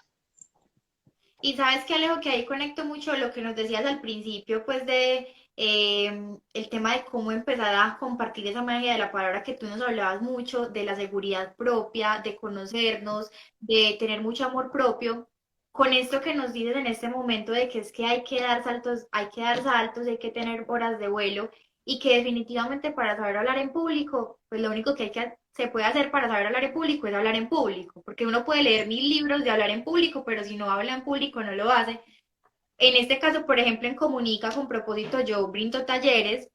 Y sabes que Alejo, que ahí conecto mucho lo que nos decías al principio, pues de el tema de cómo empezar a compartir esa magia de la palabra que tú nos hablabas mucho, de la seguridad propia, de conocernos, de tener mucho amor propio. Con esto que nos dices en este momento de que es que hay que dar saltos, hay que dar saltos, hay que tener horas de vuelo y que definitivamente para saber hablar en público, pues lo único que se puede hacer para saber hablar en público es hablar en público, porque uno puede leer 1000 libros de hablar en público, pero si no habla en público no lo hace. En este caso, por ejemplo, en Comunica con propósito, yo brindo talleres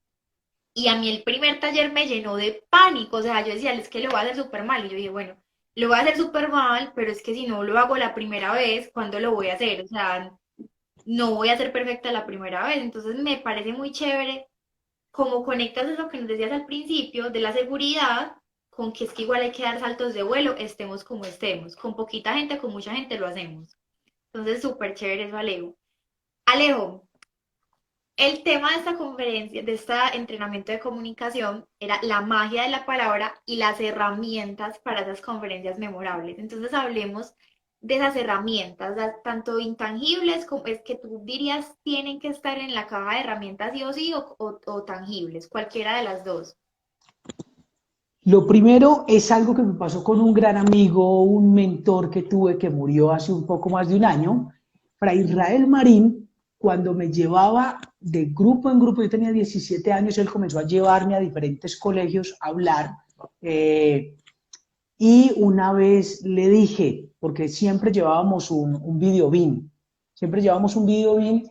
y a mí el primer taller me llenó de pánico, o sea, yo decía, es que lo voy a hacer súper mal, y yo dije, bueno, lo voy a hacer súper mal, pero es que si no lo hago la primera vez, ¿cuándo lo voy a hacer? O sea, no voy a ser perfecta la primera vez, entonces me parece muy chévere como conectas eso que nos decías al principio de la seguridad, con que es que igual hay que dar saltos de vuelo, estemos como estemos. Con poquita gente, con mucha gente lo hacemos. Entonces, súper chévere eso, Alejo. Alejo, el tema de esta conferencia, de este entrenamiento de comunicación, era la magia de la palabra y las herramientas para esas conferencias memorables. Entonces, hablemos de esas herramientas, tanto intangibles como es que tú dirías tienen que estar en la caja de herramientas sí o sí o tangibles, cualquiera de las dos. Lo primero es algo que me pasó con un gran amigo, un mentor que tuve que murió hace un poco más de un año, Fray Israel Marín, cuando me llevaba de grupo en grupo, yo tenía 17 años, él comenzó a llevarme a diferentes colegios a hablar, y una vez le dije, porque siempre llevábamos un videobin, siempre llevábamos un videobin,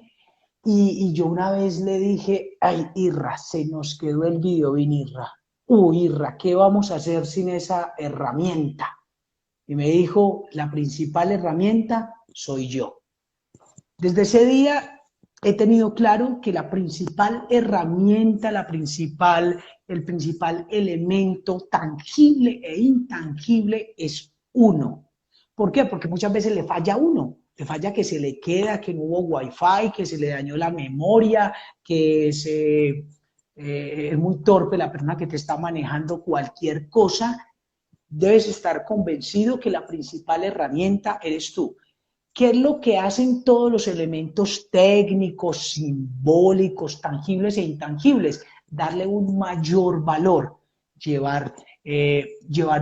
y yo una vez le dije, ay, Irra, se nos quedó el videobin, Irra. Uy, Irra, ¿qué vamos a hacer sin esa herramienta? Y me dijo, la principal herramienta soy yo. Desde ese día he tenido claro que la principal herramienta, el principal elemento tangible e intangible es uno. ¿Por qué? Porque muchas veces le falla a uno. Le falla que se le queda, que no hubo wifi, que se le dañó la memoria, es muy torpe la persona que te está manejando cualquier cosa. Debes estar convencido que la principal herramienta eres tú. ¿Qué es lo que hacen todos los elementos técnicos, simbólicos, tangibles e intangibles? Darle un mayor valor, llevar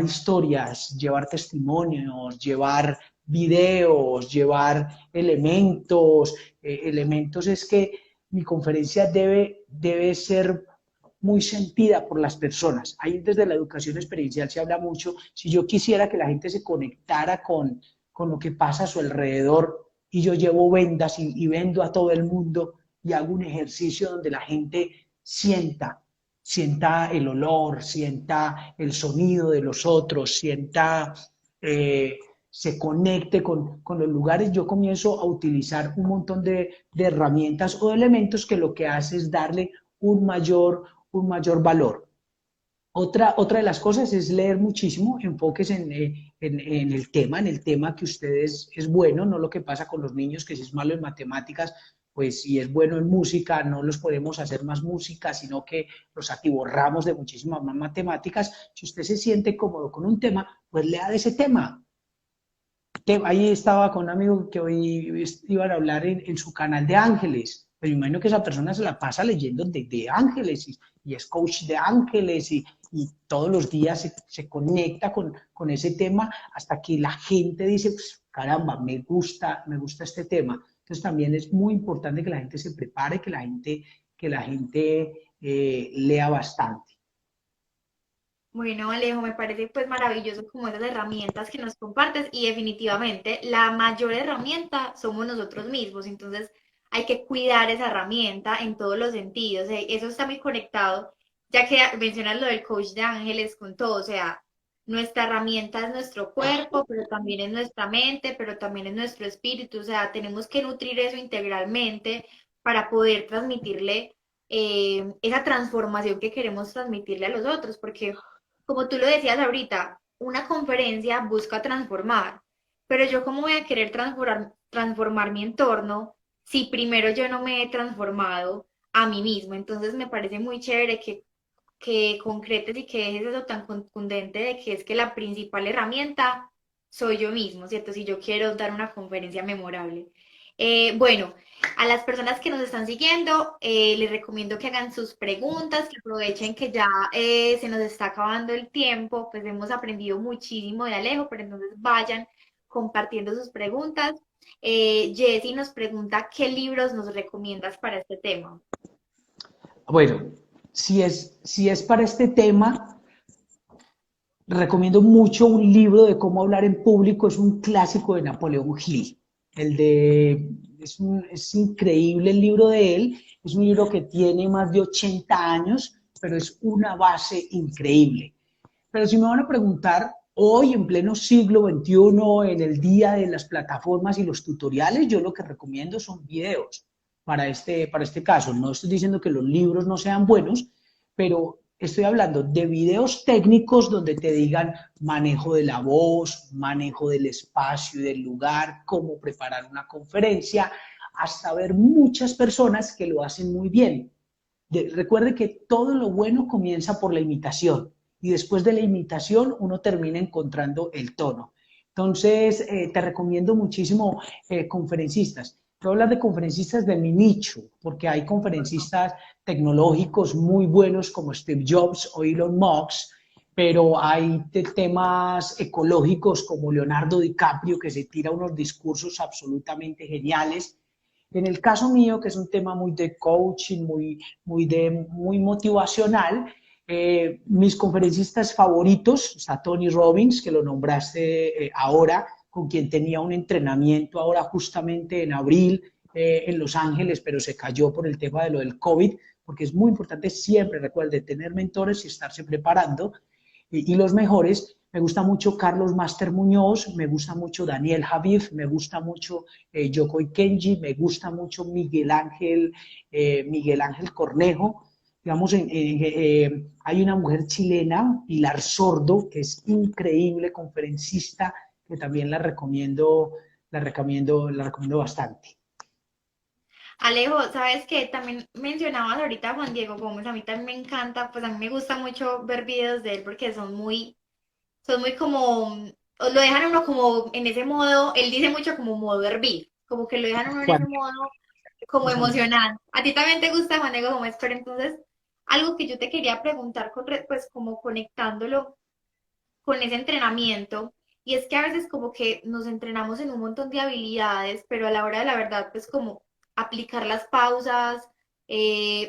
historias, llevar testimonios, llevar videos, llevar elementos. Elementos es que mi conferencia debe ser muy sentida por las personas. Ahí desde la educación experiencial se habla mucho. Si yo quisiera que la gente se conectara con lo que pasa a su alrededor y yo llevo vendas y vendo a todo el mundo y hago un ejercicio donde la gente sienta el olor, sienta el sonido de los otros, se conecte con los lugares, yo comienzo a utilizar un montón de herramientas o de elementos que lo que hace es darle un mayor valor. Otra de las cosas es leer muchísimo, enfoques en el tema que ustedes es bueno, no lo que pasa con los niños, que si es malo en matemáticas, pues si es bueno en música, no los podemos hacer más música, sino que los atiborramos de muchísimas más matemáticas. Si usted se siente cómodo con un tema, pues lea de ese tema. ahí estaba con un amigo que hoy iban a hablar en su canal de ángeles, pero me imagino que esa persona se la pasa leyendo de ángeles y es coach de ángeles y todos los días se conecta con ese tema hasta que la gente dice, pues, caramba, me gusta este tema. Entonces también es muy importante que la gente se prepare, que la gente lea bastante. Bueno, Alejo, me parece pues maravilloso como esas herramientas que nos compartes y definitivamente la mayor herramienta somos nosotros mismos, entonces hay que cuidar esa herramienta en todos los sentidos, eso está muy conectado, ya que mencionas lo del coach de ángeles con todo, o sea, nuestra herramienta es nuestro cuerpo, pero también es nuestra mente, pero también es nuestro espíritu, o sea, tenemos que nutrir eso integralmente para poder transmitirle esa transformación que queremos transmitirle a los otros, porque como tú lo decías ahorita, una conferencia busca transformar, pero yo cómo voy a querer transformar mi entorno si primero yo no me he transformado a mí mismo. Entonces me parece muy chévere que concretes y que dejes eso tan contundente de que es que la principal herramienta soy yo mismo, ¿cierto? Si yo quiero dar una conferencia memorable. Bueno, a las personas que nos están siguiendo, les recomiendo que hagan sus preguntas, que aprovechen que ya se nos está acabando el tiempo, pues hemos aprendido muchísimo de Alejo, pero entonces vayan compartiendo sus preguntas. Jessy nos pregunta qué libros nos recomiendas para este tema. Bueno, si es para este tema, recomiendo mucho un libro de cómo hablar en público, es un clásico de Napoleón Hill. Es increíble el libro de él, es un libro que tiene más de 80 años, pero es una base increíble. Pero si me van a preguntar, hoy en pleno siglo XXI, en el día de las plataformas y los tutoriales, yo lo que recomiendo son videos para este caso. No estoy diciendo que los libros no sean buenos, pero estoy hablando de videos técnicos donde te digan manejo de la voz, manejo del espacio y del lugar, cómo preparar una conferencia, hasta ver muchas personas que lo hacen muy bien. Recuerde que todo lo bueno comienza por la imitación y después de la imitación uno termina encontrando el tono. Entonces, te recomiendo muchísimo conferencistas. Quiero hablar de conferencistas de mi nicho, porque hay conferencistas tecnológicos muy buenos como Steve Jobs o Elon Musk, pero hay temas ecológicos como Leonardo DiCaprio, que se tira unos discursos absolutamente geniales. En el caso mío, que es un tema muy de coaching, muy motivacional, mis conferencistas favoritos, está Tony Robbins, que lo nombraste ahora, con quien tenía un entrenamiento ahora justamente en abril en Los Ángeles, pero se cayó por el tema de lo del COVID, porque es muy importante siempre, recuerde, tener mentores y estarse preparando. Y los mejores, me gusta mucho Carlos Master Muñoz, me gusta mucho Daniel Javif, me gusta mucho Yokoi Kenji, me gusta mucho Miguel Ángel Cornejo. Digamos, hay una mujer chilena, Pilar Sordo, que es increíble conferencista, que también la recomiendo bastante. Alejo, ¿sabes qué? También mencionabas ahorita a Juan Diego Gómez, a mí también me encanta, pues a mí me gusta mucho ver videos de él porque son muy como, o lo dejan a uno como en ese modo, él dice mucho como modo hervir, como que lo dejan a uno en Juan, ese modo como emocionante. A ti también te gusta Juan Diego Gómez, pero entonces, algo que yo te quería preguntar, pues como conectándolo con ese entrenamiento, y es que a veces como que nos entrenamos en un montón de habilidades, pero a la hora de la verdad, pues como aplicar las pausas,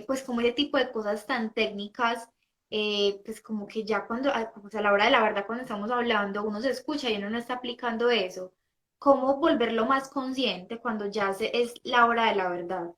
pues como ese tipo de cosas tan técnicas, pues como que ya cuando, pues a la hora de la verdad, cuando estamos hablando, uno se escucha y uno no está aplicando eso. ¿Cómo volverlo más consciente cuando es la hora de la verdad?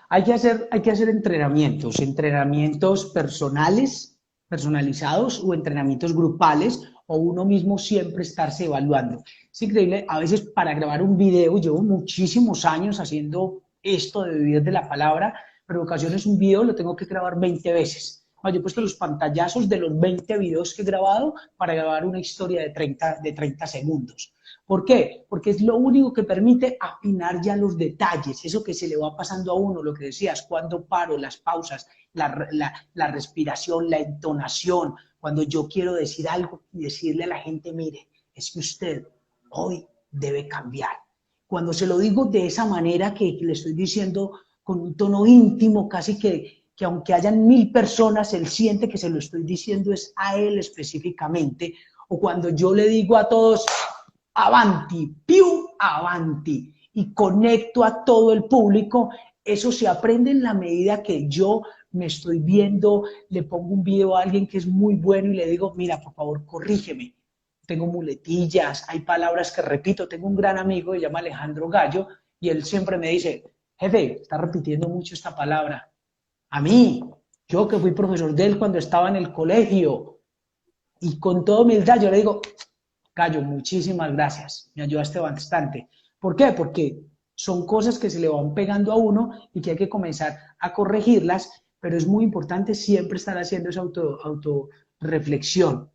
Hay que hacer entrenamientos personales, personalizados o entrenamientos grupales o uno mismo siempre estarse evaluando. Es increíble, a veces para grabar un video, llevo muchísimos años haciendo esto de vivir de la palabra, pero en ocasiones un video lo tengo que grabar 20 veces. Yo he puesto los pantallazos de los 20 videos que he grabado para grabar una historia de 30 segundos. ¿Por qué? Porque es lo único que permite afinar ya los detalles, eso que se le va pasando a uno, lo que decías, cuando paro, las pausas, la respiración, la entonación, cuando yo quiero decir algo y decirle a la gente, mire, es que usted hoy debe cambiar. Cuando se lo digo de esa manera que le estoy diciendo con un tono íntimo, casi que aunque hayan 1000 personas, él siente que se lo estoy diciendo es a él específicamente, o cuando yo le digo a todos, avanti, piu, avanti, y conecto a todo el público, eso se aprende en la medida que yo me estoy viendo, le pongo un video a alguien que es muy bueno y le digo, mira, por favor, corrígeme. Tengo muletillas, hay palabras que repito. Tengo un gran amigo, se llama Alejandro Gallo, y él siempre me dice, jefe, está repitiendo mucho esta palabra. A mí, yo que fui profesor de él cuando estaba en el colegio, y con toda humildad yo le digo, Gallo, muchísimas gracias, me ayudaste bastante. ¿Por qué? Porque son cosas que se le van pegando a uno y que hay que comenzar a corregirlas, pero es muy importante siempre estar haciendo esa autorreflexión,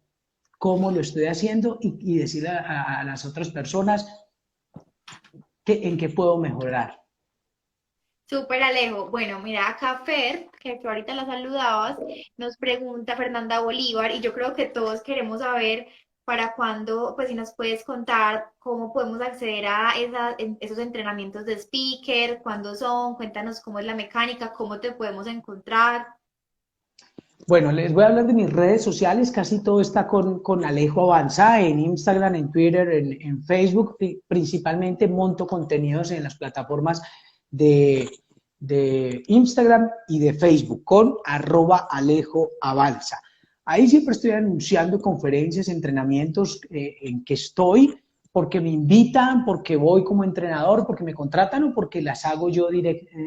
cómo lo estoy haciendo y decirle a las otras personas en qué puedo mejorar. Súper Alejo. Bueno, mira, acá Fer, que tú ahorita la saludabas, nos pregunta Fernanda Bolívar, y yo creo que todos queremos saber para cuándo, pues si nos puedes contar cómo podemos acceder a esos entrenamientos de speaker, cuándo son, cuéntanos cómo es la mecánica, cómo te podemos encontrar. Bueno, les voy a hablar de mis redes sociales, casi todo está con Alejo Avanza, en Instagram, en Twitter, en Facebook, principalmente monto contenidos en las plataformas de, de Instagram y de Facebook, con @Alejo Avanza. Ahí siempre estoy anunciando conferencias, entrenamientos en que estoy, porque me invitan, porque voy como entrenador, porque me contratan o porque las hago yo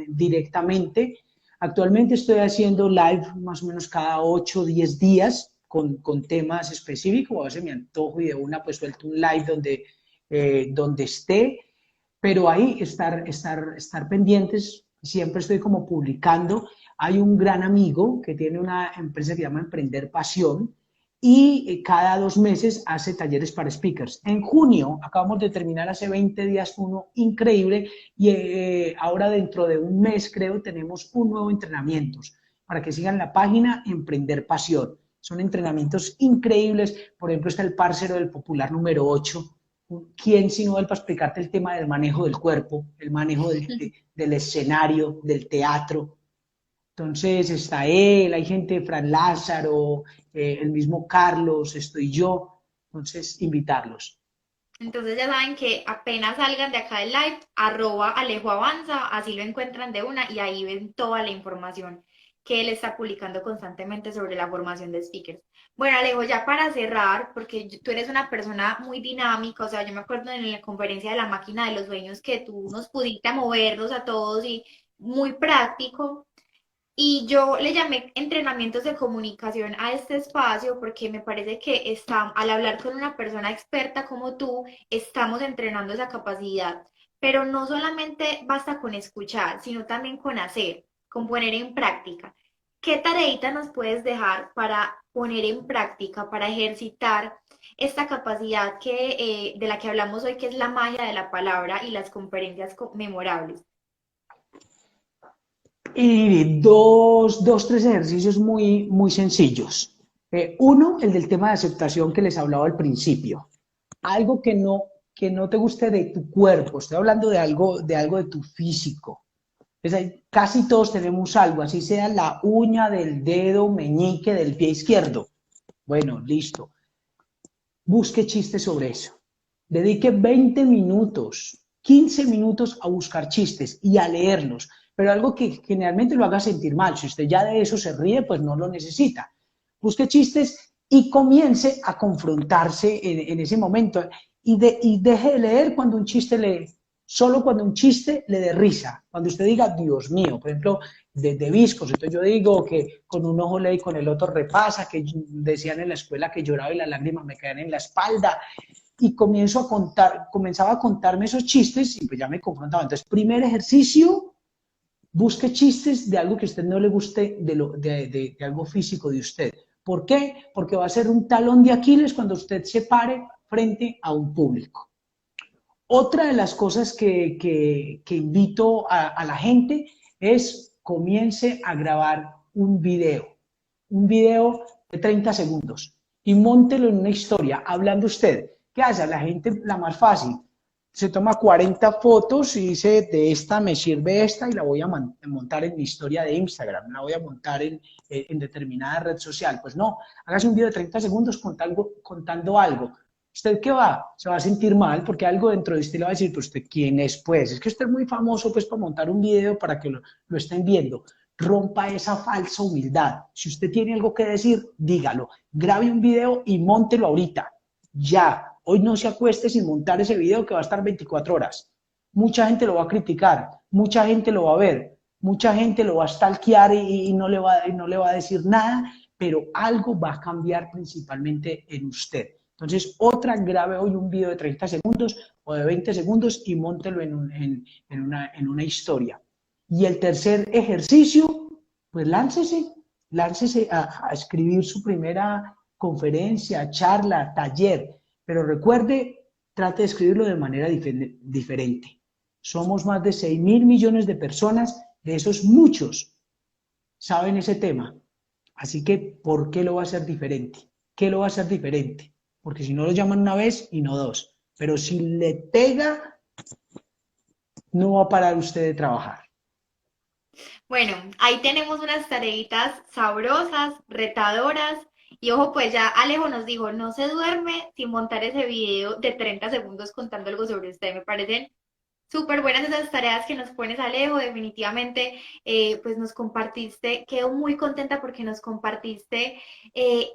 directamente. Actualmente estoy haciendo live más o menos cada 8 o 10 días con temas específicos. A veces me antojo y de una pues suelto un live donde esté, pero ahí estar pendientes. Siempre estoy como publicando. Hay un gran amigo que tiene una empresa que se llama Emprender Pasión, y cada 2 meses hace talleres para speakers. En junio, acabamos de terminar hace 20 días uno increíble, y ahora dentro de un mes creo tenemos un nuevo entrenamiento para que sigan la página Emprender Pasión. Son entrenamientos increíbles. Por ejemplo, está el parcero del Popular número 8. ¿Quién sino él para explicarte el tema del manejo del cuerpo, el manejo del escenario, del teatro? Entonces está él, hay gente, Fran Lázaro, el mismo Carlos, estoy yo. Entonces, invitarlos. Entonces ya saben que apenas salgan de acá del live, @Alejo Avanza, así lo encuentran de una y ahí ven toda la información que él está publicando constantemente sobre la formación de speakers. Bueno, Alejo, ya para cerrar, porque tú eres una persona muy dinámica, o sea, yo me acuerdo en la conferencia de la máquina de los sueños que tú nos pudiste movernos a todos y muy práctico. Y yo le llamé entrenamientos de comunicación a este espacio porque me parece que al hablar con una persona experta como tú, estamos entrenando esa capacidad. Pero no solamente basta con escuchar, sino también con hacer, con poner en práctica. ¿Qué tareita nos puedes dejar para poner en práctica, para ejercitar esta capacidad de la que hablamos hoy, que es la magia de la palabra y las conferencias memorables? Y tres ejercicios muy sencillos. Uno, el del tema de aceptación que les hablaba al principio. Algo que no te guste de tu cuerpo. Estoy hablando de algo de tu físico. Entonces, casi todos tenemos algo, así sea la uña del dedo meñique del pie izquierdo. Bueno, listo. Busque chistes sobre eso. Dedique 20 minutos, 15 minutos a buscar chistes y a leerlos, pero algo que generalmente lo haga sentir mal. Si usted ya de eso se ríe, pues no lo necesita. Busque chistes y comience a confrontarse en ese momento, y deje de leer solo cuando un chiste le dé risa, cuando usted diga, Dios mío, por ejemplo, de Viscos. Entonces yo digo que con un ojo lee y con el otro repasa, que decían en la escuela que lloraba y las lágrimas me caían en la espalda, y comenzaba a contarme esos chistes y pues ya me confrontaba. Entonces, primer ejercicio, busque chistes de algo que a usted no le guste, de algo físico de usted. ¿Por qué? Porque va a ser un talón de Aquiles cuando usted se pare frente a un público. Otra de las cosas que invito a la gente es comience a grabar un video de 30 segundos, y móntelo en una historia, hablando usted. ¿Qué hace? La gente, la más fácil. se toma 40 fotos y dice, de esta me sirve esta y la voy a montar en mi historia de Instagram, la voy a montar en determinada red social. Pues no, hágase un video de 30 segundos contando algo. ¿Usted qué va? Se va a sentir mal porque algo dentro de usted le va a decir, pues usted quién es, pues. Es que usted es muy famoso, pues, para montar un video para que lo estén viendo. Rompa esa falsa humildad. Si usted tiene algo que decir, dígalo. Grabe un video y móntelo ahorita. Ya. Hoy no se acueste sin montar ese video que va a estar 24 horas. Mucha gente lo va a criticar, mucha gente lo va a ver, mucha gente lo va a stalkear y no le va a decir nada, pero algo va a cambiar principalmente en usted. Entonces, otra, grabe hoy un video de 30 segundos o de 20 segundos y móntelo en una historia. Y el tercer ejercicio, pues láncese a escribir su primera conferencia, charla, taller, pero recuerde, trate de escribirlo de manera diferente. Somos más de 6.000 millones de personas, de esos muchos saben ese tema. Así que, ¿por qué lo va a hacer diferente? ¿Qué lo va a hacer diferente? Porque si no lo llaman una vez y no dos. Pero si le pega, no va a parar usted de trabajar. Bueno, ahí tenemos unas tareitas sabrosas, retadoras. Y ojo, pues ya Alejo nos dijo, no se duerme sin montar ese video de 30 segundos contando algo sobre usted. Me parecen súper buenas esas tareas que nos pones, Alejo. Definitivamente, pues nos compartiste, quedo muy contenta porque nos compartiste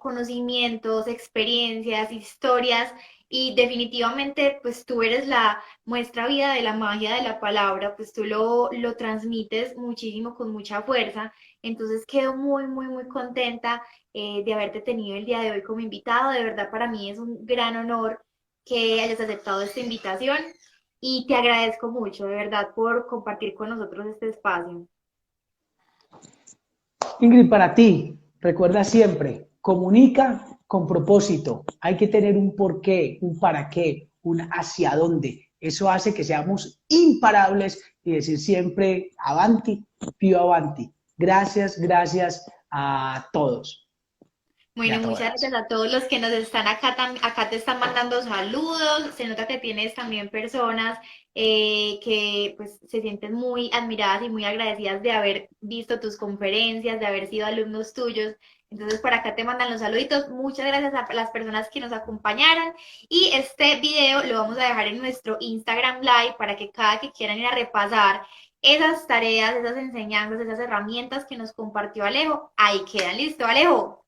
conocimientos, experiencias, historias y definitivamente, pues tú eres la muestra vida de la magia de la palabra, pues tú lo transmites muchísimo con mucha fuerza. Entonces quedo muy, muy, muy contenta de haberte tenido el día de hoy como invitado. De verdad, para mí es un gran honor que hayas aceptado esta invitación. Y te agradezco mucho, de verdad, por compartir con nosotros este espacio. Ingrid, para ti, recuerda siempre, comunica con propósito. Hay que tener un porqué, un para qué, un hacia dónde. Eso hace que seamos imparables y decir siempre avanti, più avanti. Gracias, gracias a todos y Bueno, a muchas todas. gracias a todos los que nos están acá, acá te están mandando saludos, se nota que tienes también personas que pues se sienten muy admiradas y muy agradecidas de haber visto tus conferencias, de haber sido alumnos tuyos. Entonces, por acá te mandan los saluditos. Muchas gracias a las personas que nos acompañaron. Y este video lo vamos a dejar en nuestro Instagram Live para que cada que quieran ir a repasar esas tareas, esas enseñanzas, esas herramientas que nos compartió Alejo, ahí quedan. ¿Listo, Alejo?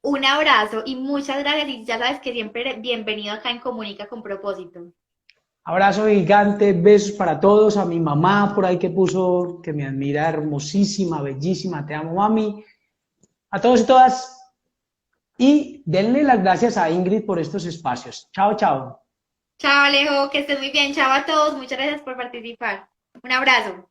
Un abrazo y muchas gracias y ya sabes que siempre bienvenido acá en Comunica con Propósito. Abrazo gigante, besos para todos, a mi mamá por ahí que puso, que me admira, hermosísima, bellísima, te amo, mami. A todos y todas, y denle las gracias a Ingrid por estos espacios. Chao, chao. Chao Alejo, que estés muy bien. Chao a todos. Muchas gracias por participar. Un abrazo.